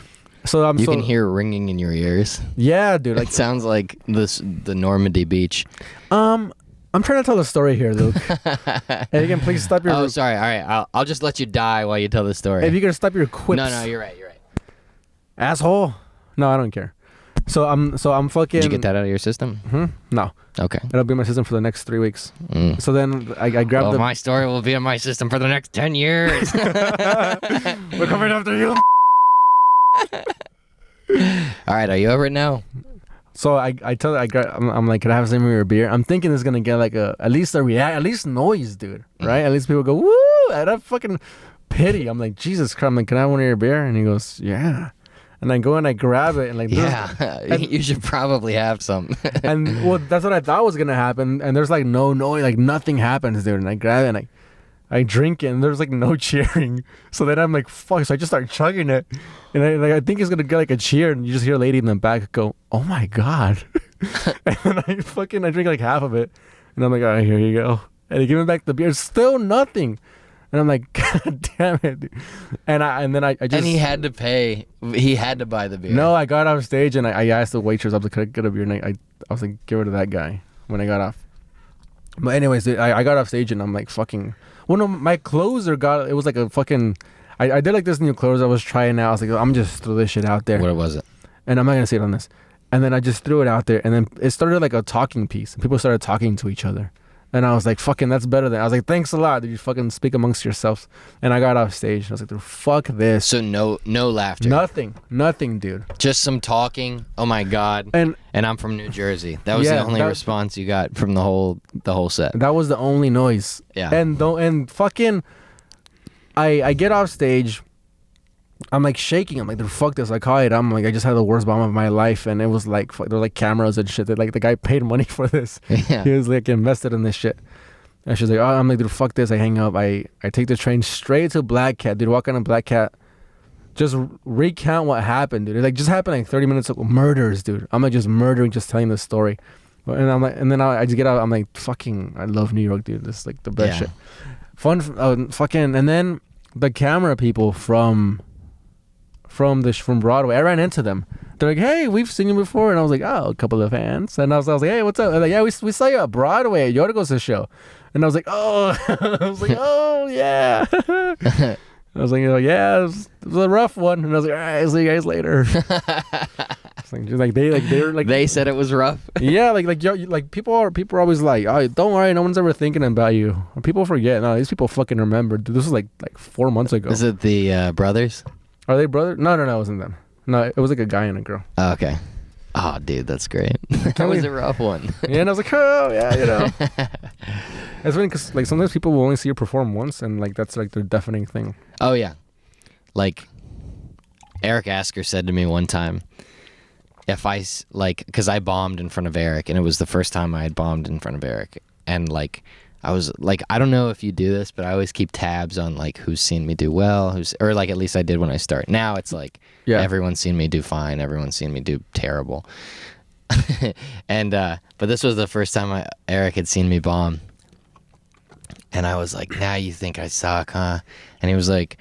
So you can hear ringing in your ears. Yeah, dude. Like it sounds like the Normandy beach. I'm trying to tell the story here, Luke. And you can please stop your. Oh, sorry. All right, I'll just let you die while you tell the story. If you can stop your quips. No, you're right. Asshole. No, I don't care. So I'm fucking. Did you get that out of your system? No. Okay. It'll be in my system for the next 3 weeks. So then I grabbed my story will be in my system for the next 10 years. We're coming after you. All right, are you over it now? So I'm like, can I have some of your beer? I'm thinking it's gonna get like at least noise, dude. Right? At least people go woo. And I fucking pity. I'm like, Jesus Christ. I'm like, can I have one of your beer? And he goes, yeah. And I go and I grab it and like, you should probably have some. And well, that's what I thought was gonna happen. And there's like no noise, like nothing happens, dude. And I grab it and I drink it and there's like no cheering. So then I'm like, fuck. So I just start chugging it. And I think it's gonna get like a cheer, and you just hear a lady in the back go, "Oh my god!" And then I drink like half of it, and I'm like, "All right, here you go." And they give me back the beer, still nothing, and I'm like, "God damn it!" Dude. And then I just and he had to pay. He had to buy the beer. No, I got off stage and I asked the waitress, I was like, "Could I get a beer?" And I was like, "Give it to that guy." When I got off. But anyways, dude, I got off stage and I'm like, fucking. Well, no, my closer got. It was like a fucking. I did like this new clothes I was trying out. I was like, I'm just throw this shit out there. What was it? And I'm not gonna say it on this. And then I just threw it out there, and then it started like a talking piece. And people started talking to each other, and I was like, "Fucking, that's better than." I was like, "Thanks a lot. Did you fucking speak amongst yourselves?" And I got off stage. And I was like, "Dude, fuck this." So no laughter. Nothing, dude. Just some talking. Oh my god. And I'm from New Jersey. That was the only response you got from the whole set. That was the only noise. Yeah. And fucking. I get off stage, I'm like shaking. I'm like, dude, fuck this. I call it. I'm like, I just had the worst bomb of my life, and it was like, there were like cameras and shit. Like the guy paid money for this. Yeah. He was like invested in this shit. And she's like, oh, I'm like, dude, fuck this. I hang up. I take the train straight to Black Cat. Dude, walk on a Black Cat. Just recount what happened, dude. It like just happened like 30 minutes ago. Murders, dude. I'm like just murdering, just telling the story. And I'm like, and then I just get out. I'm like, fucking, I love New York, dude. This is like the best shit. Fun, fucking, and then the camera people from Broadway, I ran into them. They're like, hey, we've seen you before. And I was like, oh, a couple of fans. And I was like, hey, what's up? They're like, yeah, we saw you at Broadway at Yorgos' show. And I was like, oh, yeah. I was like, yeah, it was a rough one. And I was like, all right, see you guys later. They said it was rough. Yeah, like people are always like, oh, don't worry, no one's ever thinking about you. People forget. No, these people fucking remember. Dude, this was like 4 months ago. Is it the brothers? Are they brothers? No, it wasn't them. No, it was like a guy and a girl. Oh, okay. Oh, dude, that's great. That was a rough one. Yeah, and I was like, oh, yeah, you know. It's funny because like sometimes people will only see you perform once, and like that's like their deafening thing. Oh yeah, like Eric Asker said to me one time, if I because I bombed in front of Eric, and it was the first time I had bombed in front of Eric, and like I was like, I don't know if you do this, but I always keep tabs on like who's seen me do well, or like at least I did when I start. Now it's like everyone's seen me do fine, everyone's seen me do terrible, and but this was the first time Eric had seen me bomb. And I was like, now you think I suck, huh? And he was like,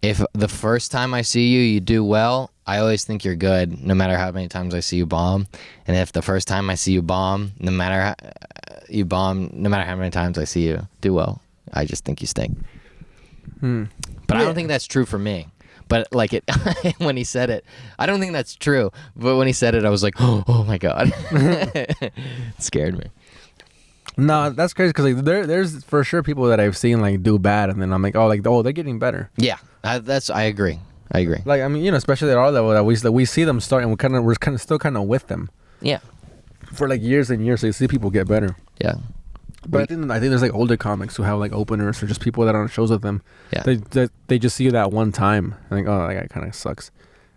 if the first time I see you, you do well, I always think you're good, no matter how many times I see you bomb. And if the first time I see you bomb, no matter how many times I see you do well, I just think you stink. But I don't think that's true for me. But like when he said it, I don't think that's true. But when he said it, I was like, oh my God. It scared me. No, that's crazy because like, there's for sure people that I've seen like do bad, and then I'm like, oh, they're getting better. Yeah, I agree. Like, I mean, you know, especially at our level, that we see them start, and we're still kind of with them. Yeah. For like years and years, so you see people get better. Yeah. But I think there's like older comics who have like openers or just people that are on shows with them. Yeah. They just see you that one time, and like, oh, that guy kind of sucks,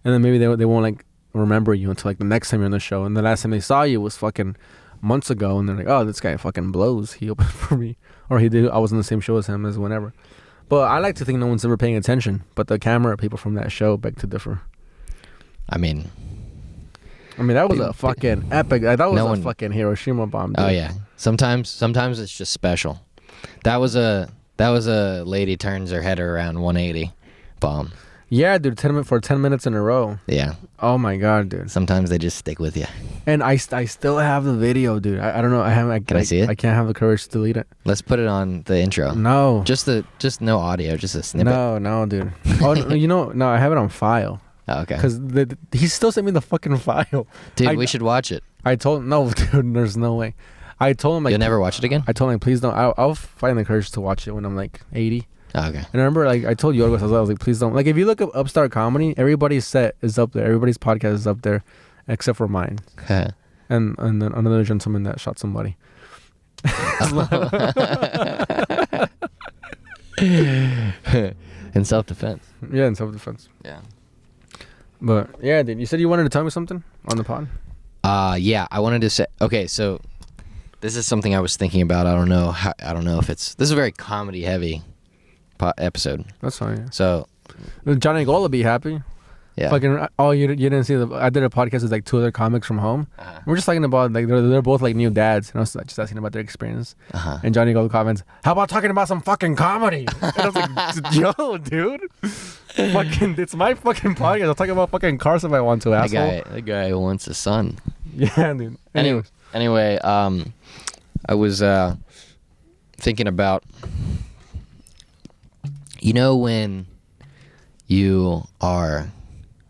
and then maybe they won't like remember you until like the next time you're on the show, and the last time they saw you was fucking months ago, and they're like, oh, this guy fucking blows. He opened for me, or he did. I was on the same show as him, as whenever. But I like to think no one's ever paying attention. But the camera people from that show beg to differ. I mean, that was a fucking epic. That was a fucking Hiroshima bomb. Dude. Oh yeah. Sometimes it's just special. That was a lady turns her head around 180 bomb. Yeah, dude, for 10 minutes in a row. Yeah. Oh my god, dude. Sometimes they just stick with you. And I still have the video, dude. I don't know. Can I see it? I can't have the courage to delete it. Let's put it on the intro. No. Just no audio, just a snippet. No, dude. Oh, no, I have it on file. Oh, okay. Because he still sent me the fucking file. Dude, we should watch it. I told him, no, dude, there's no way. I told him, like, You'll never watch it again? I told him, please don't. I'll find the courage to watch it when I'm like 80. Oh, okay. And I remember, like, I told Yorgos, I was like, please don't. Like, if you look up Upstart Comedy, everybody's set is up there. Everybody's podcast is up there, except for mine. and then another gentleman that shot somebody. In self-defense. Yeah, in self-defense. Yeah. But yeah, dude, you said you wanted to tell me something on the pod? Yeah, I wanted to say. Okay, so this is something I was thinking about. I don't know if this is a very comedy heavy episode. That's fine. Yeah. So Johnny Gold will be happy. yeah. Fucking. Oh, you didn't see I did a podcast with like 2 other comics from home. Uh-huh. We're just talking about like they're both like new dads, and I was like, just asking about their experience. Uh-huh. And Johnny Gold comments, "How about talking about some fucking comedy?" And I was like, "Yo, dude, fucking, it's my fucking podcast. I'll talk about fucking cars if I want to, asshole." That guy who wants a son. Yeah, dude. Anyway, I was thinking about, when you are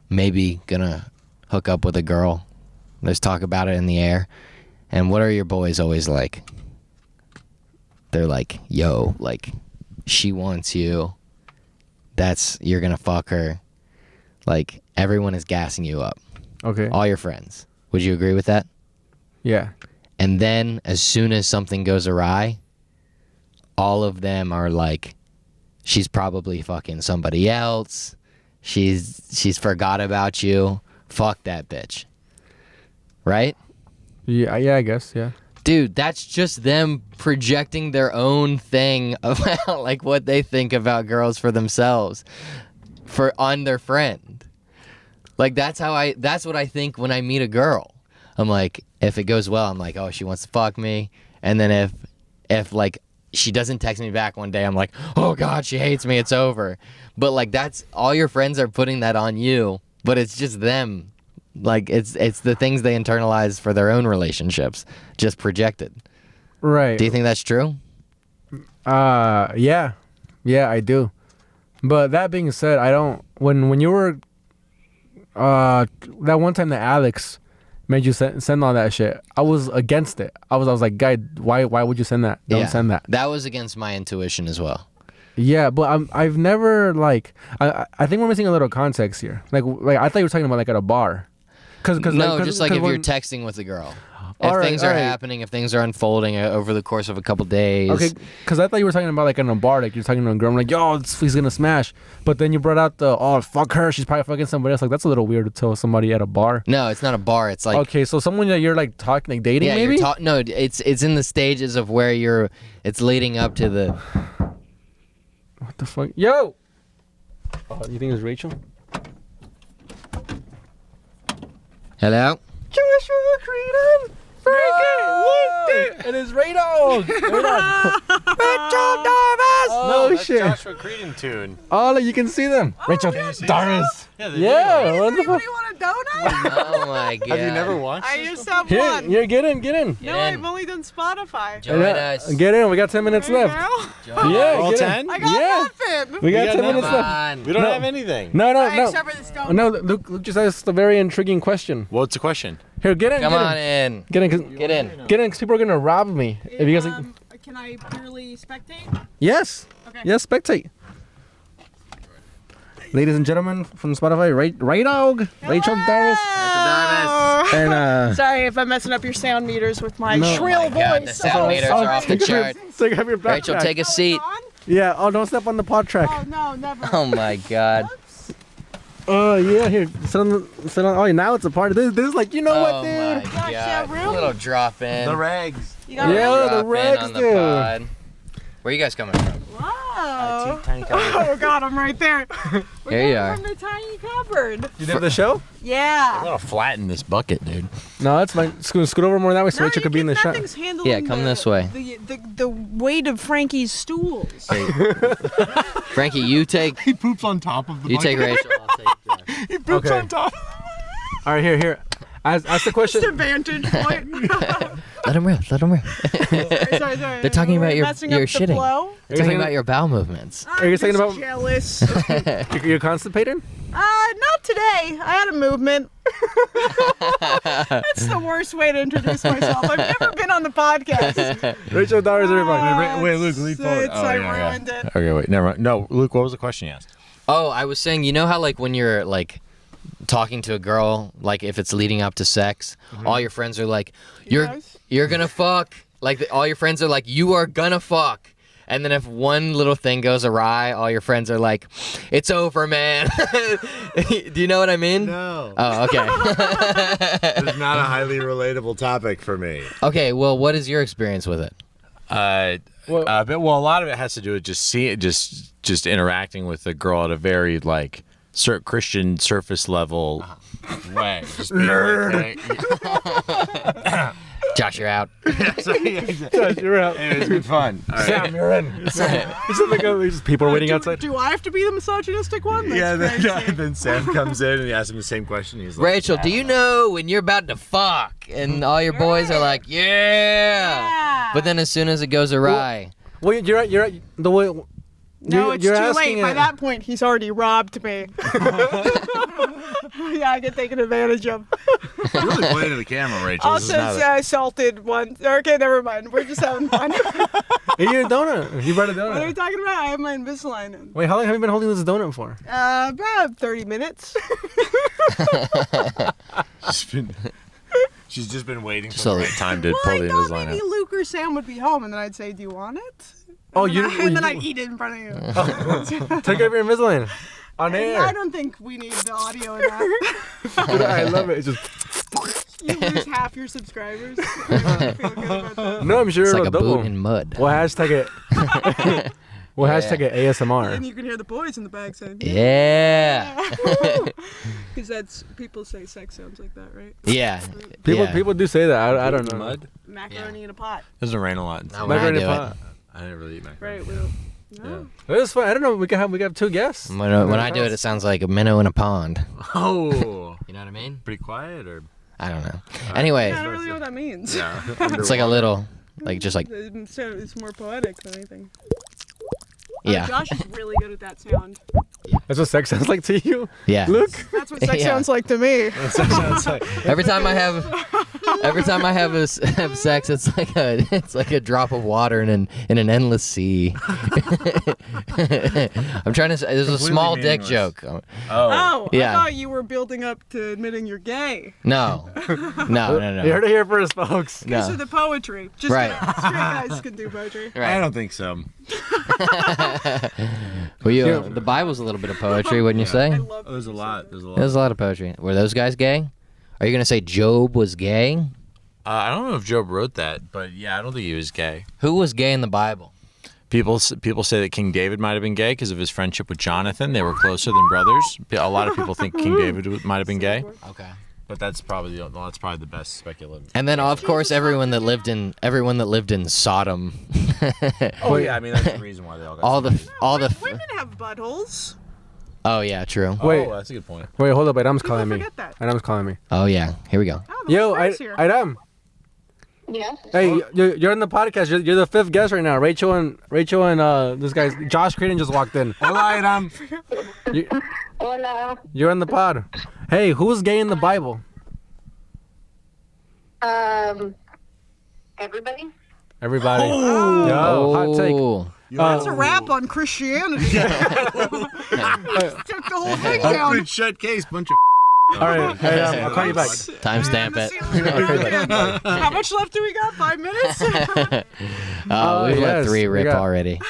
maybe gonna hook up with a girl, there's talk about it in the air, and what are your boys always like? They're like, yo, like, she wants you, you're gonna fuck her, like, everyone is gassing you up, Okay. all your friends. Would you agree with that? Yeah. And then as soon as something goes awry, all of them are like, she's probably fucking somebody else. She's forgot about you. Fuck that bitch. Right? Yeah, I guess, yeah. Dude, that's just them projecting their own thing about like what they think about girls for themselves on their friend. Like that's what I think when I meet a girl. I'm like, if it goes well, I'm like, oh, she wants to fuck me. And then if like she doesn't text me back one day, I'm like, oh god, she hates me, it's over. But like that's all your friends are putting that on you, but it's just them. Like it's the things they internalize for their own relationships, just projected. Right. Do you think that's true? Yeah. Yeah, I do. But that being said, I don't when you were that one time that Alex made you send all that shit, I was against it. I was like, guy, why would you send that? Don't send that. That was against my intuition as well. Yeah, but I've never like I think we're missing a little context here. Like I thought you were talking about like at a bar. Cause just like if you're texting with a girl. If things are happening, if things are unfolding over the course of a couple days. Okay, because I thought you were talking about like in a bar, like you're talking to a girl, I'm like, yo, he's gonna smash. But then you brought out fuck her, she's probably fucking somebody else. Like that's a little weird to tell somebody at a bar. No, it's not a bar. It's like okay, so someone that you're like talking, like dating, maybe. No, it's in the stages of where it's leading up to the. What the fuck, yo? You think it's Rachel? Hello. Joshua Creedon. It is Radon. Rachel Darvas. Oh, No that's shit. Joshua Creedon tune. Oh, you can see them. Rachel Darvas. Yeah. What the fuck? Anybody want a donut? Oh my god. Have you never watched I this used to have Here, one. get in. No, I've only done Spotify. Join us. Get in. We got 10 minutes There you left. go. Yeah, All get 10? in. I got nothing. We got 10 got minutes nothing. left. We don't No. have anything. No. Except for this donut. No, Luke just asked a very intriguing question. What's the question? Here, get in. Come get on in. in. Get in. Get in. Get in, because people are gonna rob me. If you guys, Can I purely spectate? yes, Okay. yes, spectate. Ladies and gentlemen from Spotify, Rachel Darvas, and Sorry if I'm messing up your sound meters with my No. shrill Oh my God, voice. the sound meters are off the chart. Take off your backpack. Rachel, take a seat. Yeah. Oh, don't step on the pod track. Oh no, never. Oh my god. Oh yeah, here. Sit on. Oh, now it's a party. This is like, you know what, Oh dude? my Gosh, yeah, god. room? Little drop in. The rags. You got Yeah. room? the Drop in Regs, on the dude. pod. Where are you guys coming from? Wow. Oh. Tiny cupboard. Oh God, I'm right there. Here you are. From the tiny cupboard. You did the show? I'm Yeah. gonna flatten this bucket, dude. No, that's fine. Scoot over more that way so Rachel could be in the shot. Nothing's handling Yeah, come this way. The weight of Frankie's stools. Frankie, you take He poops on top of the you take Rachel. I'll take Josh. He poops Okay. on top. All right, here. Ask the question. Just a vantage point. Let him rip. Let him rip. sorry. They're talking about your Messing up the shitting. flow? They're talking about your bowel movements. Are you I'm talking just about- jealous? You're constipated? Not today. I had a movement. That's the worst way to introduce myself. I've never been on the podcast. Rachel Darvas, everybody. Wait, Luke, lean forward. I ruined it. Okay, wait, never mind. No, Luke, what was the question you asked? Oh, I was saying, you know how like when you're like talking to a girl, like if it's leading up to sex, all your friends are like, Yes. you're gonna fuck. Like all your friends are like, you are gonna fuck. And then if one little thing goes awry, all your friends are like, it's over, man. Do you know what I mean? No. Oh, okay. It's not a highly relatable topic for me. Okay, well, what is your experience with it? Well- But a lot of it has to do with just interacting with the girl at a very like Christian surface level way. Just being like, Josh, you're out. You're out. it's been fun. All right. Sam, you're in. It's like just people are waiting outside. Do I have to be the misogynistic one? That's crazy. Then Sam comes in and he asks him the same question. He's like, Rachel, do you know when you're about to fuck and all your boys are like, yeah. But then as soon as it goes awry, Well, you're right. The way. No, it's you're too asking late. By it- that point, he's already robbed me. Yeah, I get taken advantage of. You're really playing to the camera, Rachel. This is Also not a- assaulted once. Okay, never mind. We're just having fun. Hey, you're a donut. You brought a What are we donut. talking about? I have my Invisalign in. Wait, how long have you been holding this donut for? About 30 minutes. She's just been waiting for So- the right time to Well, pull I the thought Invisalign maybe out. Luke or Sam would be home, and then I'd say, "Do you want it?" Oh, And then I'd eat it in front of you. Take over your Invisalign on I air. don't think we need the audio in that. Dude, I love it. It's just You lose half your subscribers. I feel good about that. no, I'm sure it's it'll like a double. boot in mud. We'll hashtag it. We'll hashtag it And ASMR. you can hear the boys in the back saying, Yeah. because that's people say sex sounds like that, right? Yeah. People do say that. I don't know. Mud? Macaroni in a pot. Doesn't rain a lot. Not when I Macaroni do pot. I didn't really eat macaroni. Right. We don't. No. It was fun. I don't know. We have two guests. When I do it, it sounds like a minnow in a pond. Oh. You know what I mean? Pretty quiet or? I don't know. Anyway, I don't really know what that means. Yeah. it's like a little, like just like, It's more poetic than anything. yeah. Josh is really good at that sound. That's what sex sounds like to you. Yeah. Look. That's what sex Yeah. sounds like to me. Every time I have sex, it's like a drop of water in an endless sea. I'm trying to say, there's a small dick meaningless. joke. Oh, Yeah. I thought you were building up to admitting you're gay. No. No. You heard it here first, folks. These are No. the poetry. Just Right. straight guys can do poetry. I Right. don't think so. Well, the Bible's a little bit of poetry, wouldn't you say? I love There's a lot. There's a lot. There's a lot of poetry. Were those guys gay? Are you gonna say Job was gay? I don't know if Job wrote that, but yeah, I don't think he was gay. Who was gay in the Bible? People say that King David might have been gay because of his friendship with Jonathan. They were closer than brothers. A lot of people think King David might have been gay, Okay. but that's probably the best speculative. And then, of course, everyone that lived in Sodom. Oh yeah, I mean that's the reason why they all got all the Women have buttholes. Oh yeah, true. Wait. Oh, that's a good point. Wait, hold up. Adam's People calling me. forget that. Adam's calling me. Oh yeah. Here we go. Oh, the Yo, friend's here. Adam. Yeah. Hey, you're on the podcast. You're the fifth guest right now. Rachel and this guy Josh Creedon just walked in. Hola, Adam. Hola. You're on the pod. Hey, who's gay in the Bible? Everybody? Everybody. Yo, hot take. Oh. That's a wrap on Christianity. Took the whole thing down. Good shut case, bunch of. All right, hey, I'll call you back. Timestamp it. How much left do we got? 5 minutes? We've let yes, 3 we rip got- already.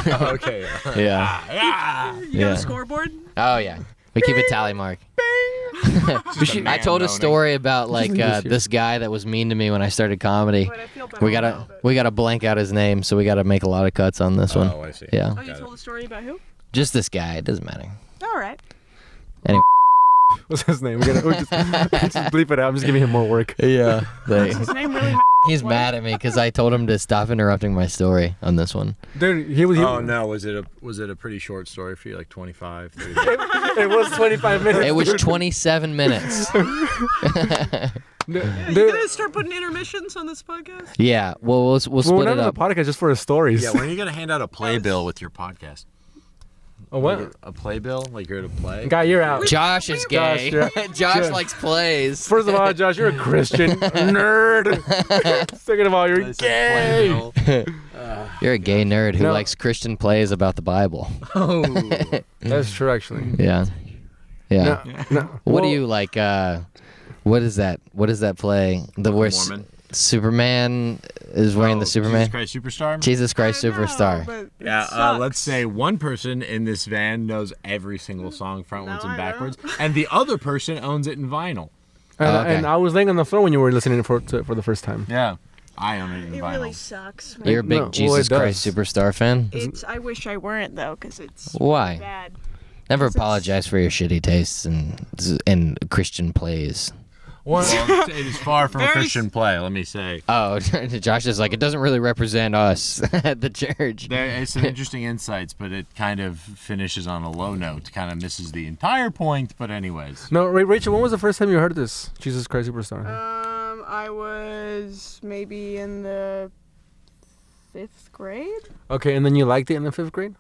Okay. Yeah. You got a scoreboard? Oh yeah. We keep a tally mark. I told a story about like this guy that was mean to me when I started comedy. But I feel better now, We gotta blank out his name, so we gotta make a lot of cuts on this one. Oh, I see. Yeah. Oh, you told a story about who? Just this guy. It doesn't matter. All right. What's his name? We just bleep it out. I'm just giving him more work. Yeah. His name really He's mad at me because I told him to stop interrupting my story on this one. Dude, he was. Oh no, was it a pretty short story for you, like 25, 30 It was 25 minutes. It was 27 minutes. You gonna start putting intermissions on this podcast? Yeah. Well, we'll We're split not it on up. the podcast just for his stories. Yeah, when are you gonna hand out a playbill with your podcast? Oh, what? A playbill? Like you're to play? Guy, you're out. Josh is gay. Josh, Josh likes plays. First of all, Josh, you're a Christian nerd. Second of all, you're gay. You're a gay nerd who No. likes Christian plays about the Bible. Oh. That's true, actually. Yeah. Yeah. No. What do Well, you like? What is that? What is that play? The worst. Mormon? Superman is wearing the Superman. Jesus Christ Superstar? Jesus Christ I know, Superstar. but it Yeah, sucks. let's say one person in this van knows every single song frontwards No, and I backwards, don't. and the other person owns it in vinyl. And, okay. and I was laying on the floor when you were listening for the first time. Yeah, I own it in It vinyl. really sucks. You're a big No, well, Jesus it does. Christ Superstar fan. I wish I weren't though, because it's Why? bad. Never It's- apologize for your shitty tastes in Christian plays. Well, it is far from a Very- Christian play, let me say. Oh, Josh is like, it doesn't really represent us at the church. It's some interesting insights, but it kind of finishes on a low note. Kind of misses the entire point, but anyways. No, Rachel, when was the first time you heard this? Jesus Christ Superstar. I was maybe in the 5th grade. Okay, and then you liked it in the 5th grade?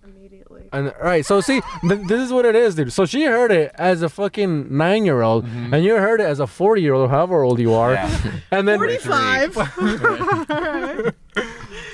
Immediately. And all right, so see, this is what it is, dude. So she heard it as a fucking 9-year-old, and you heard it as a 40-year-old, however old you are, Yeah. and then 45.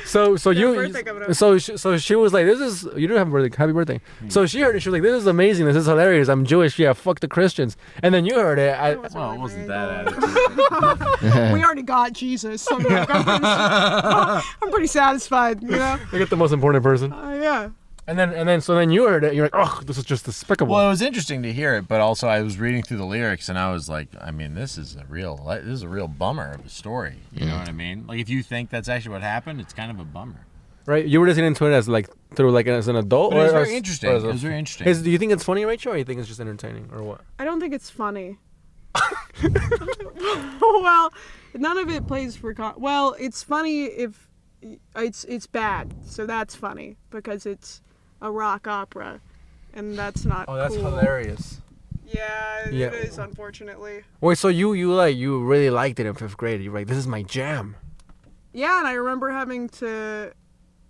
so you birthday coming up. so she was like, "This is you don't have a birthday, happy birthday." So she heard it, she was like, "This is amazing, this is hilarious. I'm Jewish, yeah, fuck the Christians." And then you heard it. Well, it wasn't that attitude. We already got Jesus. So I'm, like, I'm pretty satisfied, you know? I get the most important person. Yeah. And then you heard it, you're like, "Oh, this is just despicable." Well, it was interesting to hear it, but also I was reading through the lyrics and I was like, I mean, this is a real bummer of a story. You know what I mean? Like if you think that's actually what happened, it's kind of a bummer. Right? You were listening to it as like through like as an adult, But it was or very as- interesting. or as a- It was very interesting. Do you think it's funny, Rachel, or you think it's just entertaining, or what? I don't think it's funny. Well, none of it plays for well, it's funny if it's bad. So that's funny because it's a rock opera and that's not Oh, that's cool. hilarious. Yeah, Yeah. it is unfortunately. Wait, so you really liked it in 5th grade? You're like, "This is my jam." Yeah, and I remember having to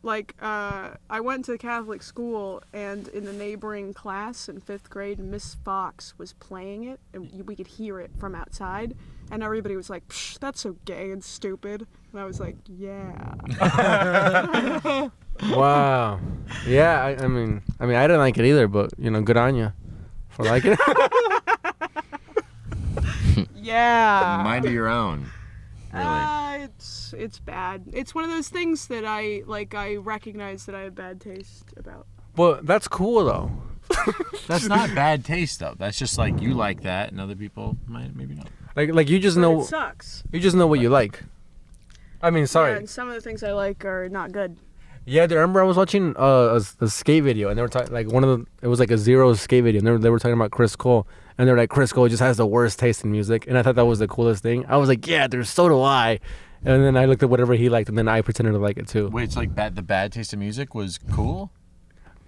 I went to Catholic school, and in the neighboring class in 5th grade, Miss Fox was playing it, and we could hear it from outside, and everybody was like, "Psh, that's so gay and stupid," and I was like, "Yeah." Wow. Yeah, I mean, I didn't like it either, but good on you for liking it. Yeah. Mind of your own. Really. It's bad. It's one of those things that I recognize that I have bad taste about. But that's cool though. That's not bad taste though. That's just like you like that, and other people might maybe not. Like you just But know it sucks. what you like. I mean, Yeah, sorry. and some of the things I like are not good. Yeah, I remember I was watching a skate video, and they were talking like it was like a Zero skate video, and they were talking about Chris Cole, and they're like, Chris Cole just has the worst taste in music, and I thought that was the coolest thing. I was like, yeah, so do I. And then I looked at whatever he liked, and then I pretended to like it too. Wait, it's like the bad taste of music was cool.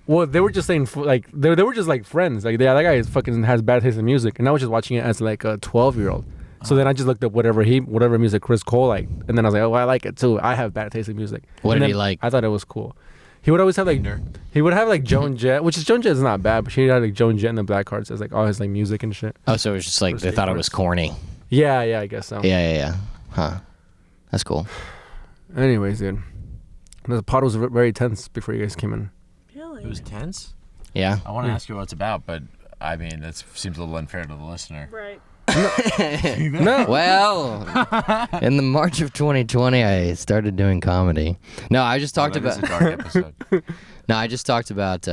Well, they were just saying like they were just like friends. Like, yeah, that guy fucking has bad taste in music, and I was just watching it as like a 12-year-old. So then I just looked up whatever music Chris Cole liked, and then I was like, oh, I like it too. I have bad taste in music. What And did he then like? I thought it was cool. He would always have like Joan Jett, which is Joan Jett is not bad, but she had like Joan Jett and the Blackhearts as like all his like music and shit. Oh, so it was just like For they thought it was skateboards. corny. Yeah, I guess so. Yeah. Huh. That's cool. Anyways, dude, the pod was very tense before you guys came in. Really? It was tense. Yeah. I want to ask you what it's about, but I mean that seems a little unfair to the listener. Right. No, Well, in the March of 2020, I started doing comedy. No, I just talked That is about. a dark episode. No, I just talked about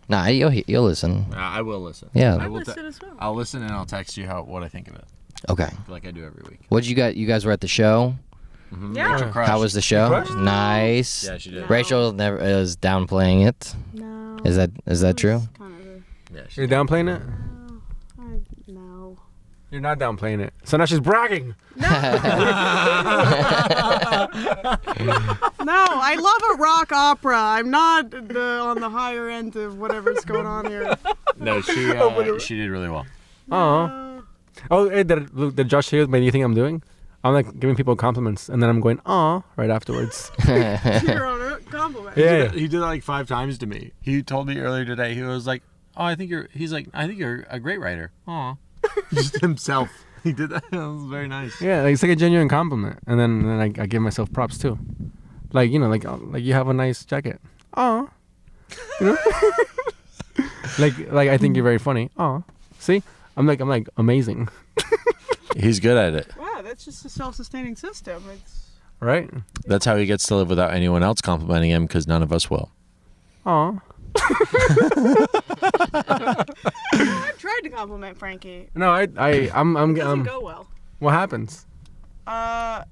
Nah, you'll listen. I will listen. Yeah. I listen as well. I'll listen and I'll text you what I think of it, Okay. like I do every week. What you got? You guys were at the show. Yeah. Rachel crushed. How was the show? crushed? Nice. Yeah, she did. No. Rachel never is downplaying it. No. Is that true? Yeah, she You're did. downplaying it? No. You're not downplaying it. So now she's bragging. No, I love a rock opera. I'm not on the higher end of whatever's going on here. No, she did really well. Oh. Oh, hey, did Josh hear what you think I'm doing? I'm like giving people compliments, and then I'm going, "Aw," right afterwards. You're on a compliment. Yeah. He did it like 5 times to me. He told me earlier today. He was like, "Oh, I think you're." He's like, "I think you're a great writer." Aw. Just himself. He did that. That was very nice. Yeah, like, it's like a genuine compliment, and then I give myself props too. Like like you have a nice jacket. Aw. You know? like I think you're very funny. Aw. See, I'm like amazing, He's good at it. Wow, that's just a self-sustaining system. It's right? That's how he gets to live without anyone else complimenting him, because none of us will. Aw. I've tried to compliment Frankie. No, I'm It doesn't go well. What happens? I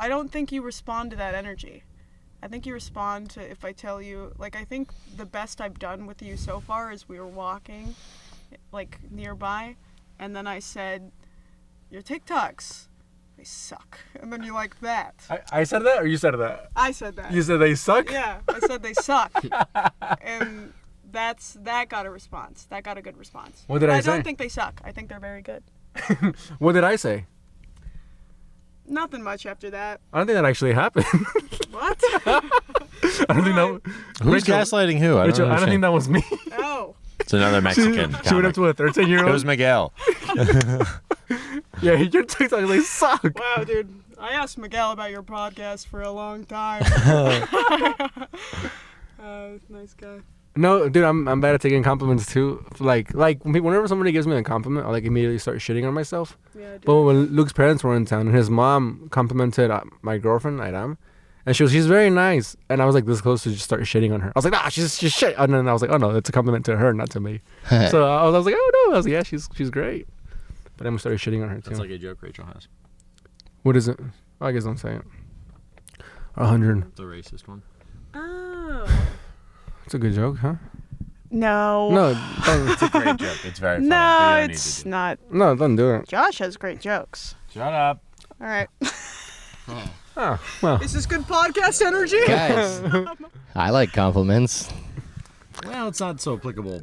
don't think you respond to that energy. I think you respond to if I tell you, like, I think the best I've done with you so far is we were walking, like, nearby, and then I said, your TikToks, they suck. And then you like that. I said that, or you said that? I said that. You said they suck? Yeah, I said they suck. And that got a response. That got a good response. What did I say? I don't think they suck. I think they're very good. What did I say? Nothing much after that. I don't think that actually happened. What? I don't think that. Who's gaslighting who? I Rachel, I don't think that was me. Oh. It's another Mexican. She went up to a 13-year-old. It was Miguel. Yeah, your TikToks, they suck. Wow, dude. I asked Miguel about your podcast for a long time. Nice guy. No, dude, I'm bad at taking compliments too. Like whenever somebody gives me a compliment, I'll like immediately start shitting on myself. Yeah, dude. But when Luke's parents were in town and his mom complimented my girlfriend, Iram, and she's very nice, and I was like this close to just start shitting on her. I was like, nah, she's shit, and then I was like, oh no, it's a compliment to her, not to me. So I was like, oh no, I was like, yeah, she's great. But then we started shitting on her too. That's like a joke Rachel has. What is it? Oh, I guess don't say it. 100. The racist one. Oh. It's a good joke, huh? No. No, It's a great joke. It's very funny. No, You don't need to it's do it. not. no, don't do it. Josh has great jokes. Shut up. All right. Oh, well. Is this good podcast energy? Guys, I like compliments. Well, it's not so applicable.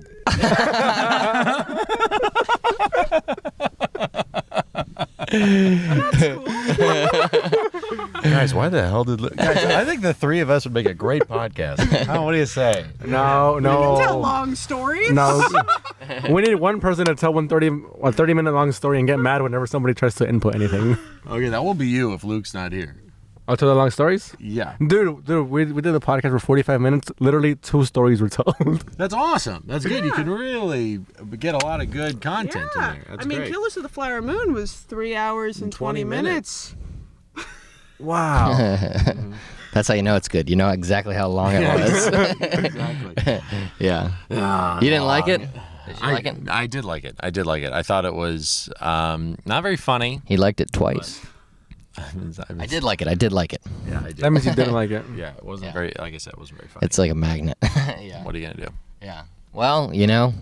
That's cool. Guys, why the hell guys, I think the 3 of us would make a great podcast. What do you say? No. Tell long stories. No. We need one person to tell a 30-minute long story and get mad whenever somebody tries to input anything. Okay, that will be you if Luke's not here. I'll tell the long stories? Yeah. Dude, we did the podcast for 45 minutes. Literally 2 stories were told. That's awesome. That's good. You can really get a lot of good content in Yeah. there. That's I mean, great. Killers of the Flower Moon was 3 hours and 20 minutes. Wow. That's how you know it's good. You know exactly how long it was. Exactly. Yeah. You didn't like it? Did you like it? I did like it. I did like it. I thought it was not very funny. He liked it twice. I I did like it. I did like it. Yeah, I did. That means you didn't like it. Yeah, it wasn't Yeah. very. Like I said, it wasn't very funny. It's like a magnet. Yeah. What are you gonna do? Yeah. Well, you know,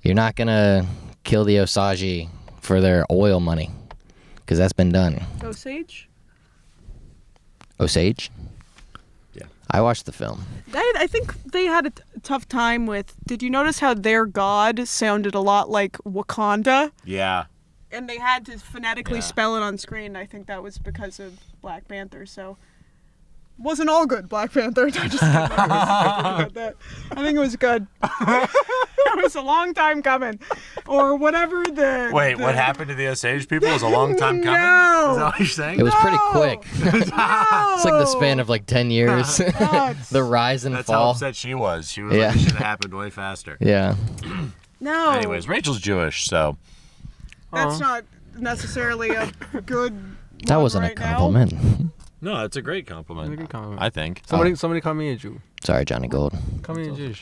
you're not gonna kill the Osage for their oil money, because that's been done. Osage? Osage? Yeah. I watched the film. I think they had a tough time with. Did you notice how their god sounded a lot like Wakanda? Yeah. And they had to phonetically Yeah. spell it on screen. I think that was because of Black Panther. So, wasn't all good Black Panther. I just about that. I think it was good. It was a long time coming, or whatever the. Wait, the, what happened to the Osage people was a long time coming? No. Is that what you're saying? It was pretty No! quick. It's like the span of like 10 years. The rise and That's how fall. upset she was. She was Yeah. like, it should have happened way faster. Yeah. No. Anyways, Rachel's Jewish, so That's not necessarily a good. That one wasn't right a compliment. no, it's a great compliment. It's a good compliment. I think. Somebody call me a Jew. Sorry, Johnny Gold. Call me a Jew.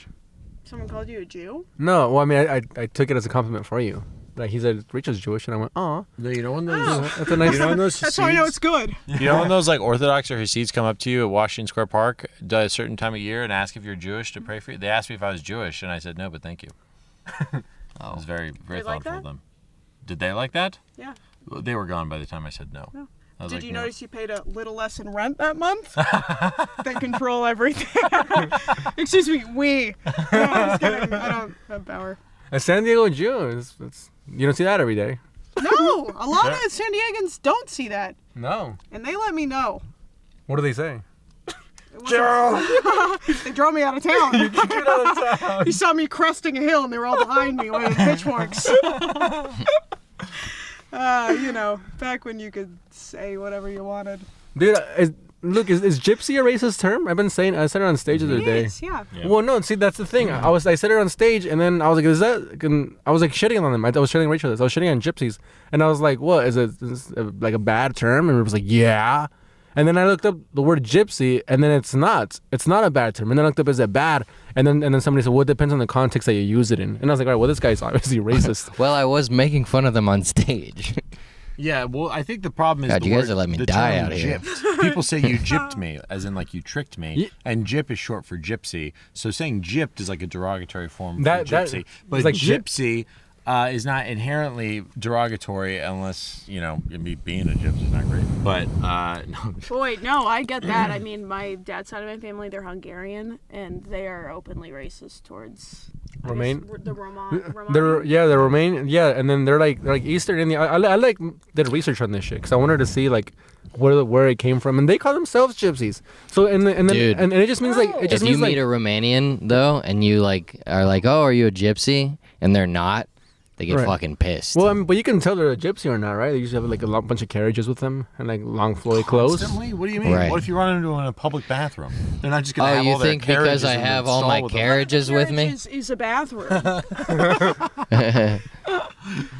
Someone called you a Jew? No, well, I mean, I took it as a compliment for you. Like he said, Rachel's Jewish, and I went, oh. No, you know when those. That's a nice. You know when those That's how I know it's good. You know when those like Orthodox or Hasids come up to you at Washington Square Park at a certain time of year and ask if you're Jewish to pray for you? They asked me if I was Jewish, and I said no, but thank you. I was very, very They like thoughtful of that? them. Did they like that? Yeah. Well, they were gone by the time I said no. No. I was Did like, you no. notice you paid a little less in rent that month? They control everything. Excuse me, we. No, I'm just kidding. I don't have power. A San Diego Jew. You don't see that every day. No, a lot of San Diegans don't see that, No. and they let me know. What do they say? They drove me out of town. You saw me cresting a hill, and they were all behind me waving pitchforks. You know, back when you could say whatever you wanted. Dude, is gypsy a racist term? I said it on stage the other day. Yes, yeah. Well, no, see, that's the thing. I said it on stage, and then I was like, I was like shitting on them. I was shitting Rachel this. I was shitting on gypsies, and I was like, what, is this like a bad term? And it was like, yeah. And then I looked up the word gypsy, and then it's not a bad term. And then I looked up, is it bad? And then somebody said, well, it depends on the context that you use it in. And I was like, all right, well, this guy's obviously racist. Well, I was making fun of them on stage. Yeah, well, I think the problem is God, the you guys word, are letting me the die term out here. gypped. People say you gypped me, as in like you tricked me, Yeah. and gyp is short for gypsy. So saying gypped is like a derogatory form That- for that- gypsy. it's But like gyp- gypsy is not inherently derogatory unless, you know, being a gypsy is not great. But, no. Wait, no, I get that. I mean, my dad's side of my family, they're Hungarian, and they are openly racist towards I guess, Romaine? the Roma. They're Romanian, yeah, and then they're like Eastern Indian. I like did research on this shit because I wanted to see like where it came from, and they call themselves gypsies. So and then Dude. and it just means like it just If you means like meet a Romanian though, and you like are like, oh, are you a gypsy? And they're not, they get Right. fucking pissed. well, I mean, but you can tell they're a gypsy or not, right? They usually have like a bunch of carriages with them and like long flowy clothes. Constantly? What do you mean? Right. What if you run into in a public bathroom? They're not just going to Oh, have you all their think because carriages I in the have all stall my with them? carriages with me? Is a bathroom.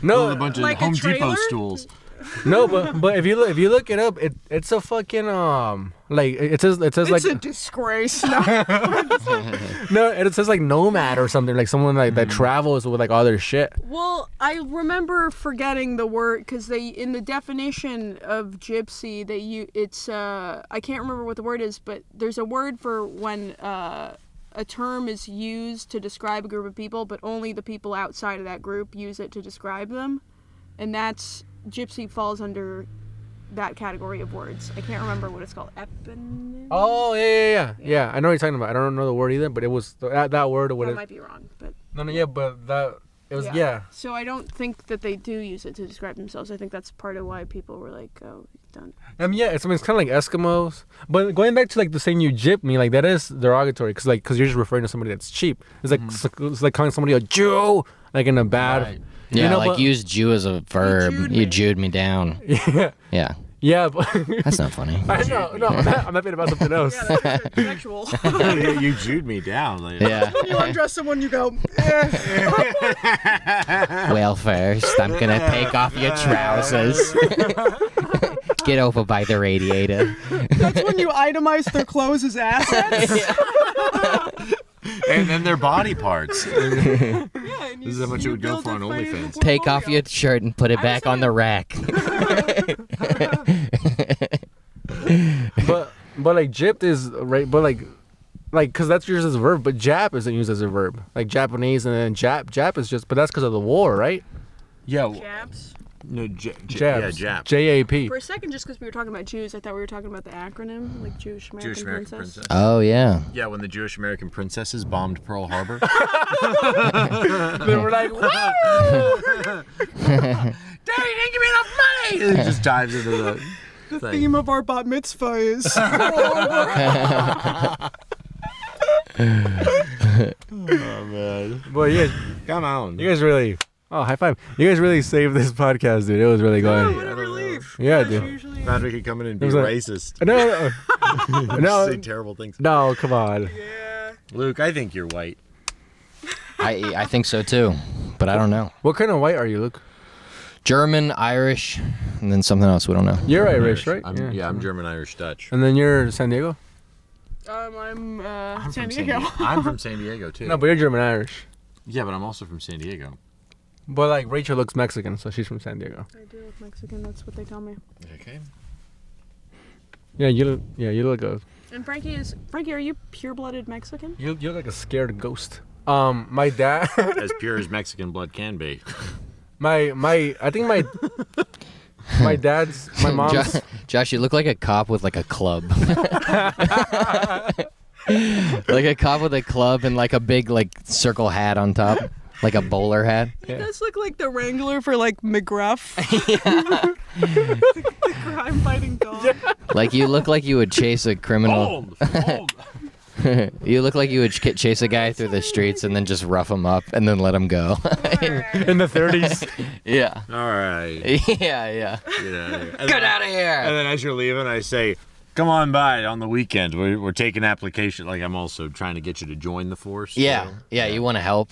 No, With a bunch of Like a Home Depot trailer? stools. no, but if you look it up, it's a fucking like it says It's like a disgrace. No. no, it says like nomad or something, like someone like that travels with like all their shit. Well, I remember forgetting the word because they in the definition of gypsy it's I can't remember what the word is, but there's a word for when a term is used to describe a group of people, but only the people outside of that group use it to describe them, and that's gypsy falls under that category of words. I can't remember what it's called. Eponym? Oh yeah. I know what you're talking about. I don't know the word either, but it was that word or I whatever. might be wrong, but But that it was yeah. So I don't think that they do use it to describe themselves. I think that's part of why people were like, "Oh, done." I mean, yeah, it's kind of like Eskimos. But going back to like the saying you gyp me, like that is derogatory because you're just referring to somebody that's cheap. It's like it's like calling somebody a Jew, like in a bad. Right. Yeah, you know, like but- use Jew as a verb. Jewed You me. Jewed me down. Yeah, Yeah, yeah, but that's not funny. I know. No, I'm not thinking about something else. Yeah, that's sexual. You Jewed me down. Like, Yeah. When you undress someone, you go, eh. Well, first, I'm gonna take off your trousers. Get over by the radiator. That's when you itemize their clothes as assets. And then their body parts. Yeah, and This is how much it would go for on OnlyFans. Take off your shirt and put it back on the rack. but like gypped is right, but like because that's used as a verb, but Jap isn't used as a verb. Like Japanese and then Jap is just, but that's because of the war, right? Yeah. Japs. No, Japs. Yeah, Jap. JAP. For a second, just because we were talking about Jews, I thought we were talking about the acronym, like Jewish American Jewish American Princess. Princess. Oh yeah. Yeah, when the Jewish American princesses bombed Pearl Harbor. They were like, Daddy didn't give me enough money! And he just dives into the The thing. theme of our bat mitzvah is. Oh, man. well, yeah, Come on. you guys really. Oh, high five! You guys really saved this podcast, dude. It was really going. Whenever leave. Yeah, That's dude. usually- Glad we could come in and be It was like- racist. No, no, Say terrible things. no, come on. Yeah. Luke, I think you're white. I think so too, but I don't know. What kind of white are you, Luke? German, Irish, and then something else we don't know. You're Irish, right? I'm German, Irish, Dutch. And then you're San Diego. I'm San from Diego. I'm from San Diego too. No, but you're German Irish. Yeah, but I'm also from San Diego. But like Rachel looks Mexican, so she's from San Diego. I do look Mexican. That's what they tell me. Okay. Yeah, you look a And Frankie, are you pure-blooded Mexican? you look like a scared ghost. My dad. As pure as Mexican blood can be. I think my mom's. Josh, you look like a cop with like a club. Like a cop with a club and like a big like circle hat on top, like a bowler hat. He does look like the wrangler for like McGruff. the crime-fighting dog. Yeah. Like you look like you would chase a criminal. You look like you would chase a guy through the streets and then just rough him up and then let him go. In the 30s. Yeah. All right. Yeah. Get out of here. Get out of here. And then as you're leaving, I say, come on by on the weekend. We're taking application. Like, I'm also trying to get you to join the force. Yeah. Yeah, you want to help?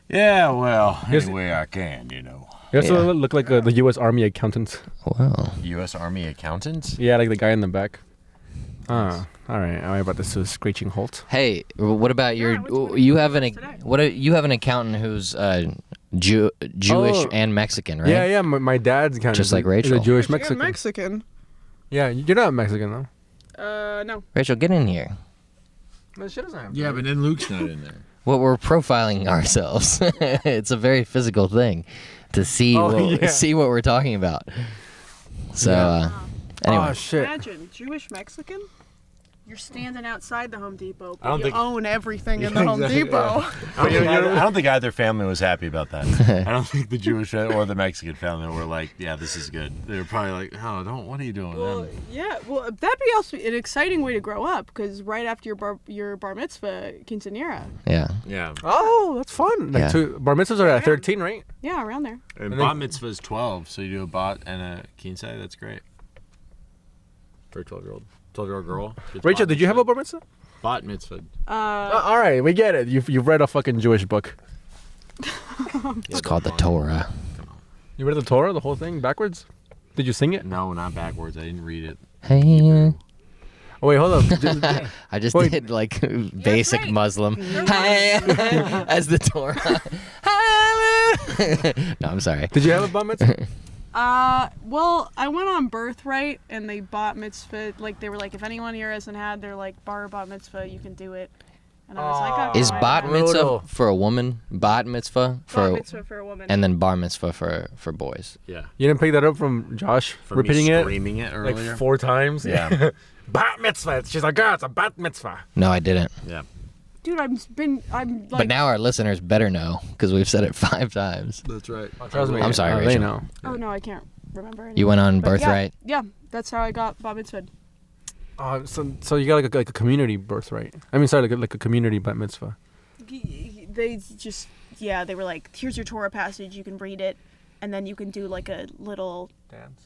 Yeah, well, any way I can, you know. You also look like the U.S. Army accountant. Wow. U.S. Army accountant? Yeah, like the guy in the back. All right. I'm about this to a screeching halt. Hey, what about you have an accountant who's Jewish and Mexican, right? Yeah. My dad's kind Just like Rachel. He's a Jewish Mexican. Mexican. Yeah, you're not Mexican though. No. Rachel, get in here. No, she doesn't have. Yeah, but then Luke's not in there. Well, we're profiling ourselves. It's a very physical thing to see see what we're talking about. So, anyway. Oh shit. Imagine Jewish Mexican. You're standing outside the Home Depot, I don't but you think- own everything in the Home Depot. I don't think either family was happy about that. I don't think the Jewish or the Mexican family were like, yeah, this is good. They were probably like, oh, what are you doing Well, with them? yeah. Well, that'd be also an exciting way to grow up, because right after your bar mitzvah, quinceañera. Yeah. Yeah. Oh, that's fun. Like Yeah. bar mitzvahs are at 13, right? Yeah, around there. And then- bat mitzvah is 12, so you do a bat and a quince. That's great. For a 12-year-old. 12-year-old girl. gets Rachel, bat did you have a mitzvah. bar mitzvah? Bat mitzvah? All right, we get it. You've read a fucking Jewish book. It's called the Torah. You read the Torah, the whole thing, backwards? Did you sing it? No, not backwards. I didn't read it. Hey. Oh wait, hold up. I just Wait. did like basic right. Muslim. Hey, as the Torah. No, I'm sorry. Did you have a bar mitzvah? Well, I went on Birthright, and they bat mitzvah. Like, they were like, if anyone here hasn't had their like bar bat mitzvah, you can do it. And I was like, okay. Is bat why not? mitzvah Brutal. for a woman? Bat mitzvah Bat mitzvah for a woman. and then bar mitzvah for boys. Yeah. You didn't pick that up from Josh For repeating me it screaming it like earlier. 4 times? Yeah. Bat mitzvah. She's like, God, it's a bat mitzvah. No, I didn't. Yeah. Dude, I'm like. But now our listeners better know because we've said it 5 times. That's right. Trust me. I'm sorry, They Rachel. know. Oh no, I can't remember. You anymore. went on But Birthright. Yeah, that's how I got bat mitzvah. So you got like a community birthright. I mean, sorry, like a community bat mitzvah. They just they were like, here's your Torah passage, you can read it, and then you can do like a little Dance.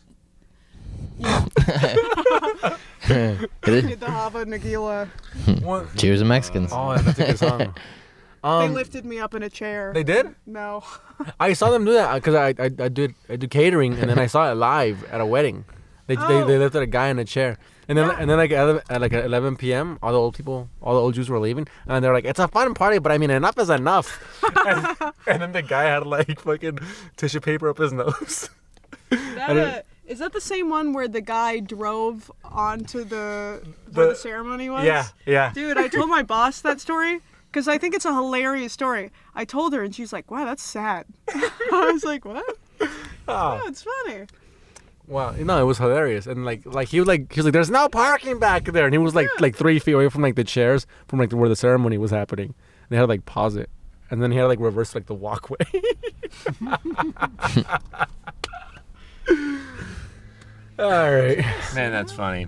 get the Hava Nagila. Cheers to Mexicans. Oh, that's a good song. They lifted me up in a chair. They did? No. I saw them do that because I do catering, and then I saw it live at a wedding. They lifted a guy in a chair, and then like at like 11 p.m. all the old Jews were leaving, and they're like, it's a fun party, but I mean enough is enough. and then the guy had like fucking tissue paper up his nose. Is that the same one where the guy drove onto where the ceremony was? Yeah. Dude, I told my boss that story because I think it's a hilarious story. I told her, and she's like, "Wow, that's sad." I was like, "What?" Oh, it's funny. Wow, no, it was hilarious, and like he was like, "There's no parking back there," and he was like 3 feet away from like the chairs from like where the ceremony was happening, and they had to like pause it, and then he had to like reverse like the walkway. All right. Man, that's funny.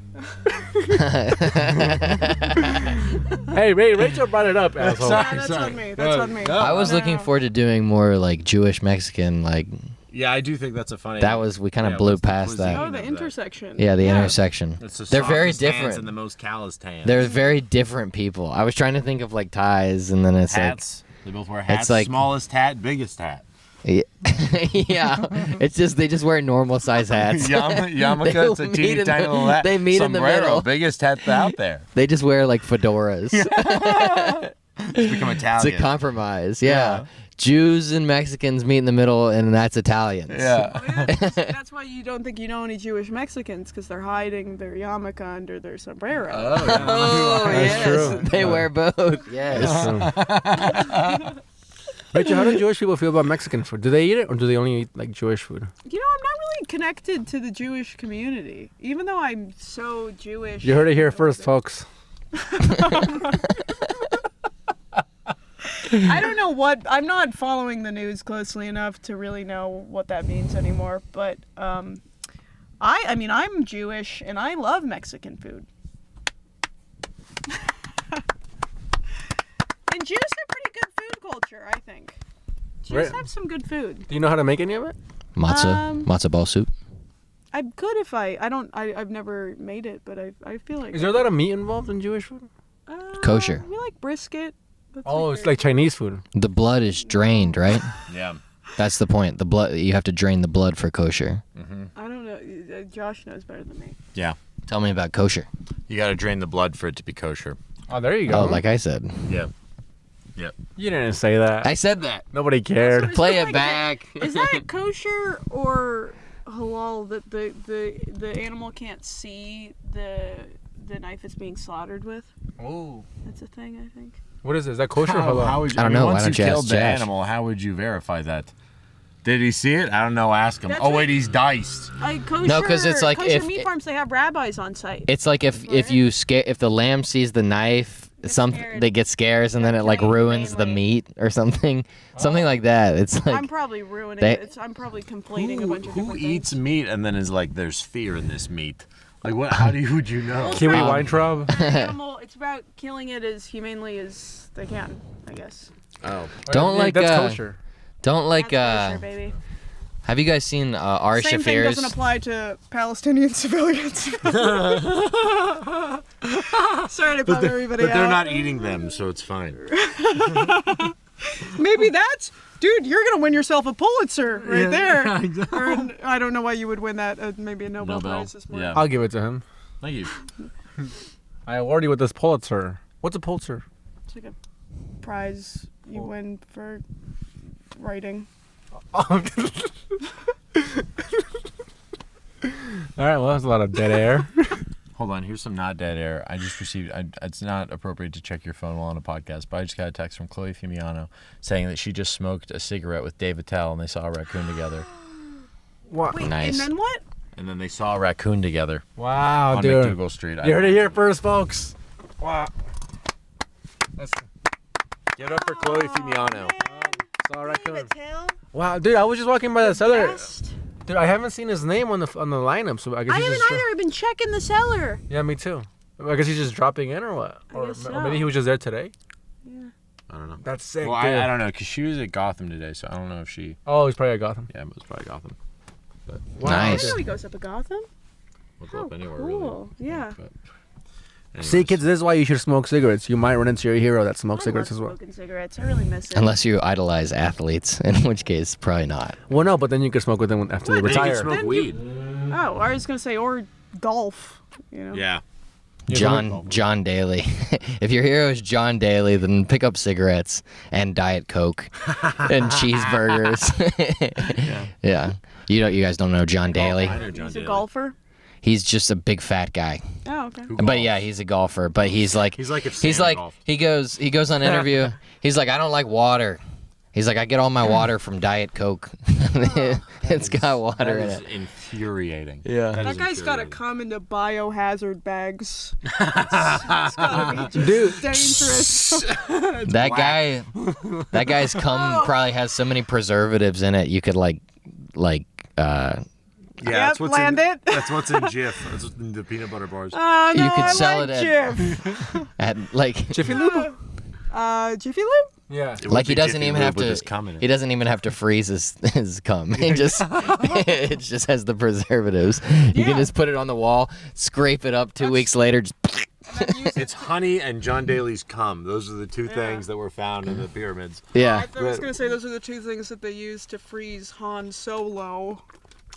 Hey, Rachel brought it up, asshole. That's on me. That's on me. I was looking forward to doing more like Jewish Mexican like Yeah, I do think that's a funny. we kind of blew what's the past that. Oh, the intersection. Yeah, the intersection. It's the They're very softest hands different. and the most calloused hands. They're very different people. I was trying to think of like ties, and then it's hats. They both wear hats. It's like- Smallest hat, biggest hat. Yeah. It's just they just wear normal size hats. Yarmulke, it's a teeny tiny little hat. They meet in the Sombrero, middle. biggest hat out there. They just wear like fedoras. It's become Italian. It's a compromise. Yeah. Jews and Mexicans meet in the middle, and that's Italians. Yeah. Oh, yeah. That's why you don't think you know any Jewish Mexicans, because they're hiding their yarmulke under their sombrero. Oh, That's yes. true. They wear both. Yes. Rachel, how do Jewish people feel about Mexican food? Do they eat it, or do they only eat like Jewish food? You know, I'm not really connected to the Jewish community, even though I'm so Jewish. You heard it here first, folks. I don't know what. I'm not following the news closely enough to really know what that means anymore. But I mean, I'm Jewish and I love Mexican food. And Jews have pretty good food culture, I think. Jews have some good food. Do you know how to make any of it? Matzo ball soup. I could if I've never made it, but I feel like. Is there a lot of meat involved in Jewish food? Kosher. We like brisket. That's It's like Chinese food. The blood is drained, right? Yeah. That's the point. The blood. You have to drain the blood for kosher. I don't know. Josh knows better than me. Yeah. Tell me about kosher. You got to drain the blood for it to be kosher. Oh, there you go. Oh, like I said. Yeah. Yeah. You didn't say that. I said that. Nobody cared. Play it back. Is that kosher or halal that the animal can't see the knife it's being slaughtered with? Oh. That's a thing, I think. What is this? Is that kosher or halal? How would you, I don't know. Once Why don't you you ask killed the Josh? animal, how would you verify that? Did he see it? I don't know. Ask him. That's Oh, what- wait, he's diced. Kosher, No, 'cause it's like kosher if- meat farms, they have rabbis on site. It's like if the lamb sees the knife, scared. they get scares and then it like ruins the meat or something like that. It's like I'm probably ruining they- it. I'm probably conflating a bunch of Who different eats things. meat and then is like, there's fear in this meat? Like, what? How would you know? Kiwi Weintraub? Animal, it's about killing it as humanely as they can, I guess. Oh. don't like That's kosher. don't like That's kosher, baby. have you guys seen Ari Same thing Shafir's doesn't apply to Palestinian civilians. Sorry to bum everybody But they're out. not eating them, so it's fine. Maybe that's, dude, you're gonna win yourself a Pulitzer right there. Yeah, exactly. Or I don't know why you would win that. Maybe a Nobel Prize this morning. Yeah. I'll give it to him. Thank you. I award you with this Pulitzer. What's a Pulitzer? It's like a prize you win for writing. All right, well, that's a lot of dead air. Hold on, here's some not dead air. I just received. It's not appropriate to check your phone while on a podcast, but I just got a text from Chloe Fumiano saying that she just smoked a cigarette with Dave Attell and they saw a raccoon together. What? Wait, Nice. and then what? And then they saw a raccoon together Wow, on dude. McDougal Street. You heard it here first, folks. Wow. Let's Give it up for Chloe Fumiano. saw a raccoon. David Tell? Wow, dude, I was just walking by the cellar. Best. Dude, I haven't seen his name on the lineup, so I guess I he's haven't just either. I've been checking the cellar. Yeah, me too. I guess he's just dropping in or what? I Or, guess or maybe so. he was just there today. I don't know. That's sick, Well, dude. I don't know, because she was at Gotham today, so I don't know if she... Oh, he's probably at Gotham. Yeah, it was probably Gotham. Wow, Nice. I dude. didn't know he goes up to Gotham. We'll go Oh, up anywhere, cool. really. Yeah. But See, anyways. kids, this is why you should smoke cigarettes. You might run into your hero that smokes I cigarettes love as well. smoking cigarettes. I really miss it. unless you idolize athletes, in which case probably not. Well, no, but then you can smoke with them after they What? Then you retire. can smoke Then weed. Oh, I was gonna say or golf. You know. Yeah. John Daly. If your hero is John Daly, then pick up cigarettes and Diet Coke and cheeseburgers. Yeah. You guys don't know John Daly. I know John He's a Daly. golfer. He's just a big fat guy. Oh, okay. Who But golfs? yeah, he's a golfer. But he's like He's like if he's Santa like golfed. he goes on interview. He's like, I don't like water. He's like, I get all my water from Diet Coke. It's got water in That is it. infuriating. Yeah. That guy's got to come into biohazard bags. It's gotta be just Dude. dangerous. That guy's cum probably has so many preservatives in it. You could like Yeah, Yep, land it. That's what's in Jif. That's what's in the peanut butter bars. Oh, no, You could I sell like it Jif. at like Jiffy Lube? Jiffy Lube? Yeah. It would like he be doesn't Jiffy even Lube have with to his cum in it. he doesn't even have to freeze his cum. It just has the preservatives. You Yeah. can just put it on the wall, scrape it up 2 weeks later, just I've used It's honey and John Daly's cum. Those are the two Yeah. things that were found in the pyramids. Yeah. I was gonna say those are the two things that they used to freeze Han Solo.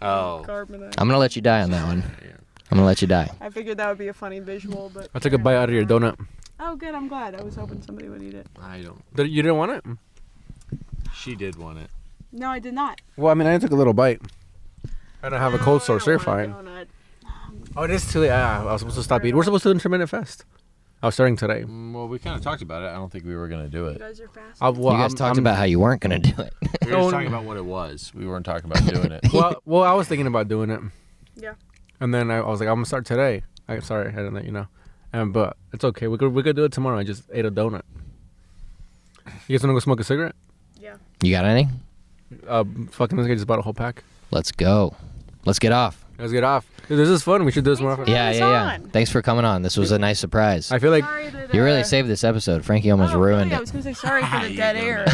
Oh. Carbonite. I'm gonna let you die on that one. Yeah. I'm gonna let you die. I figured that would be a funny visual, but. I took a bite out of your donut. Oh, good. I'm glad. I was hoping somebody would eat it. I don't. You didn't want it? She did want it. No, I did not. Well, I mean, I took a little bite. I don't have a cold sore, so you're I don't fine. want a donut. Oh, it is too late. I was supposed to stop eating. We're supposed to do intermittent fast. I was starting today. Well, we kind of talked about it. I don't think we were gonna do You it. guys are fast. Well, You guys talked about how you weren't gonna do it. We were just talking about what it was. We weren't talking about doing it. well, I was thinking about doing it. Yeah. And then I was like, I'm gonna start today. Sorry, I didn't let you know. But it's okay. We could do it tomorrow. I just ate a donut. You guys wanna go smoke a cigarette? Yeah. You got any? Fucking this guy just bought a whole pack. Let's go. Let's get off. Let's get off. Dude, this is fun. We should do this more often. Yeah, It's yeah, yeah. on. Thanks for coming on. This was a nice surprise. I feel like Sorry that, You really saved this episode. Frankie almost oh, ruined really? I it. was gonna say sorry for the You dead done air.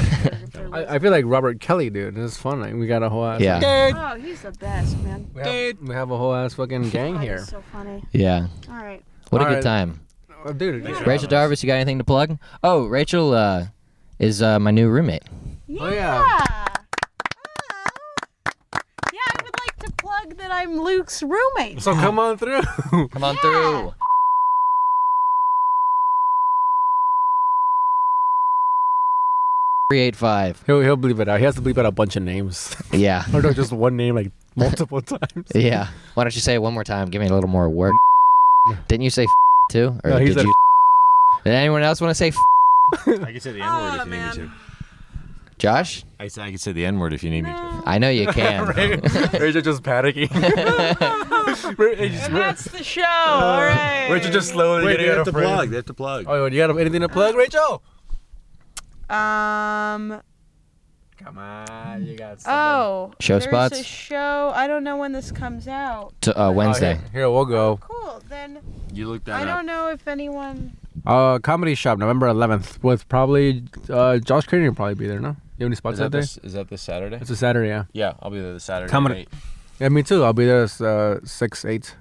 I feel like Robert Kelly, dude. This is fun. Like, we got a whole ass. Yeah. Oh, he's the best, man. We have a whole ass fucking gang That here. is so funny. Yeah. All right. What a All good right. time. Dude. Yeah. Rachel Darvas, you got anything to plug? Oh, Rachel is my new roommate. Oh, yeah. Yeah, I would like to plug that I'm Luke's roommate. So come on through. Come on through. $385. He'll bleep it out. He has to bleep out a bunch of names. Yeah. Or no, just one name like multiple times. Yeah. Why don't you say it one more time? Give me a little more work. Didn't you say too? Or No, he did said you? Did anyone else want to say I can say the N word if you need me to. Josh? I can say the N word if you need me to. I know you can. Rachel just panicking. And that's the show. All right. Rachel just slowly Wait, getting they out have of to frame. plug. They have to plug. Oh, you got anything to plug, Rachel? Come on, you got something. Oh. Show there's spots? a show. I don't know when this comes out. Wednesday. Here, we'll go. Cool. Then You looked that I up. don't know if anyone. Comedy Shop, November 11th, with probably Josh Creedon will probably be there. No, you have any spots Is that that, day? is that this Saturday? It's a Saturday, yeah. Yeah, I'll be there this Saturday. Comedy. night. Yeah, me too. I'll be there 6, 8.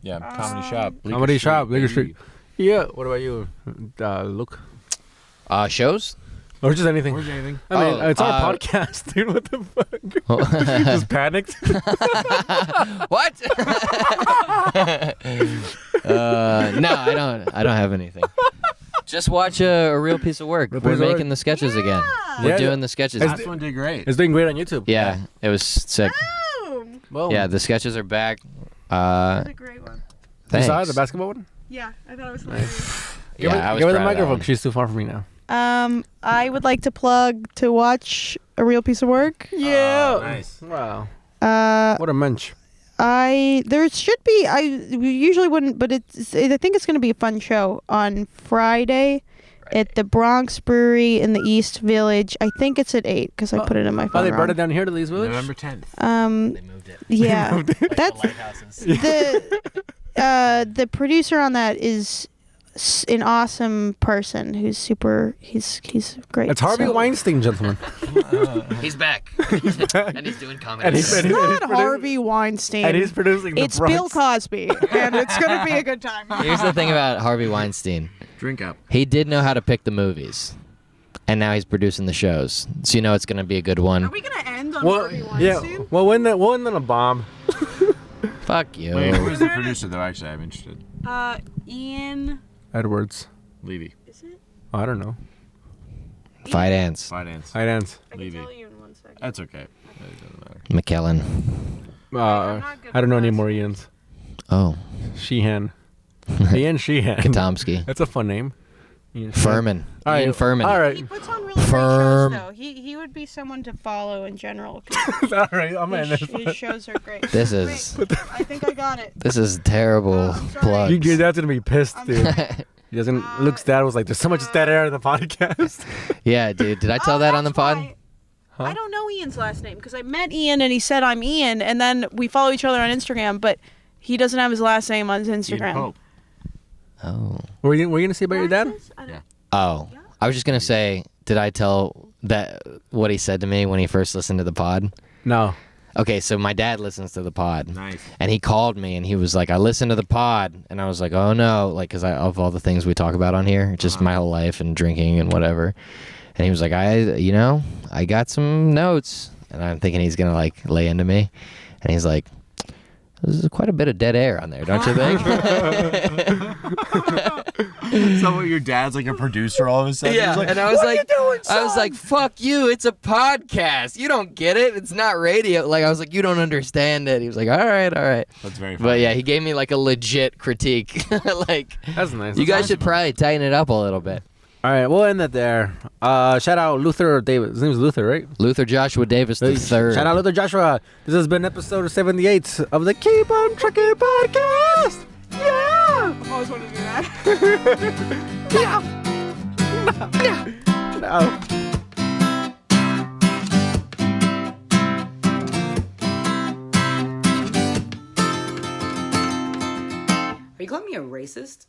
Yeah, comedy shop. Bleecker Comedy Shop, Bleecker baby. Street. Yeah. What about you, Luke? Shows? Or just anything? Where's anything? I mean, it's our uh, podcast, dude. What the fuck? Just panicked. What? No, I don't have anything. Just watch a real piece of work. Real We're piece of work. making the sketches again. Yeah. We're doing the sketches. Last one did great. It's doing great on YouTube. Yeah, it was sick. Boom. Well, Yeah, the sketches are back. That's a great one. You Thanks. saw the basketball one? Yeah, I thought it was hilarious. Give Yeah, I her, was give her the proud of that microphone. one. 'Cause she's too far from me now. I would like to plug to watch A Real Piece of Work. Yeah. Nice. Wow. What What a mensch. there should be. I usually wouldn't, but I think it's going to be a fun show on Friday at the Bronx Brewery in the East Village. I think it's at 8 because I put it in my phone. Oh, they brought wrong. it down here to Lee's Village? November 10th. They moved it. Yeah, that's Lighthouses. the producer on that is an awesome person who's super. He's great. It's Harvey so. Weinstein, gentlemen. He's back. And he's doing comedy. And he's It's not Harvey Weinstein. And he's producing the It's Bill Bronx. Cosby, and it's gonna be a good time. Here's the thing about Harvey Weinstein. Drink up. He did know how to pick the movies. And now he's producing the shows. So you know it's going to be a good Are one. we gonna end on Well, Harvey yeah. Weinstein? Well, when then a bomb. Fuck you. Wait, who's the producer though? Actually, I'm interested. Ian. Edwards. Levy. Is it? Oh, I don't know. Finance. Finance. Finance. I can Levy. tell you in 1 second. That's okay. It doesn't matter. McKellen. I'm not good I don't know with any last more names. Ians. Oh. Sheehan. Ian Sheehan. Katomsky. That's a fun name. Ian Sheehan. Furman. All right. Ian Furman. All He right. puts on really great Firm. shows, though. He would be someone to follow in general. 'Cause All right. I'm in his, this. his shows are great. This is I think I got it. this is terrible I'm sorry. plugs. Your dad's gonna be pissed, I'm dude. sorry. He doesn't. Luke's dad was like, "There's so much dead air in the podcast." Yeah, dude. Did I tell Oh, that on the that's pod? why Huh? I don't know Ian's last name because I met Ian and he said I'm Ian, and then we follow each other on Instagram, but he doesn't have his last name on his Ian Instagram. Pope. Oh. Were you gonna say about your dad? Yeah. Oh. I was just going to say, did I tell that what he said to me when he first listened to the pod? No. Okay, so my dad listens to the pod. Nice. And he called me and he was like, I listened to the pod. And I was like, oh no. Like, because of all the things we talk about on here, just my whole life and drinking and whatever. And he was like, I got some notes. And I'm thinking he's going to like lay into me. And he's like, there's quite a bit of dead air on there, don't you think? So your dad's like a producer all of a sudden? Yeah, He's like, and I was "What are like, you doing, I was son?" like, fuck you, it's a podcast. You don't get it. It's not radio. Like, I was like, you don't understand it. He was like, all right. That's very funny. But yeah, he gave me like a legit critique. Like, That's nice. you guys should probably tighten it up a little bit. All right, we'll end that there. Shout out Luther Davis. His name is Luther, right? Luther Joshua Davis the third. Shout out Luther Joshua. This has been episode 78 of the Keep on Trucking podcast. Yeah. I've always wanted to do that. No. Are you calling me a racist?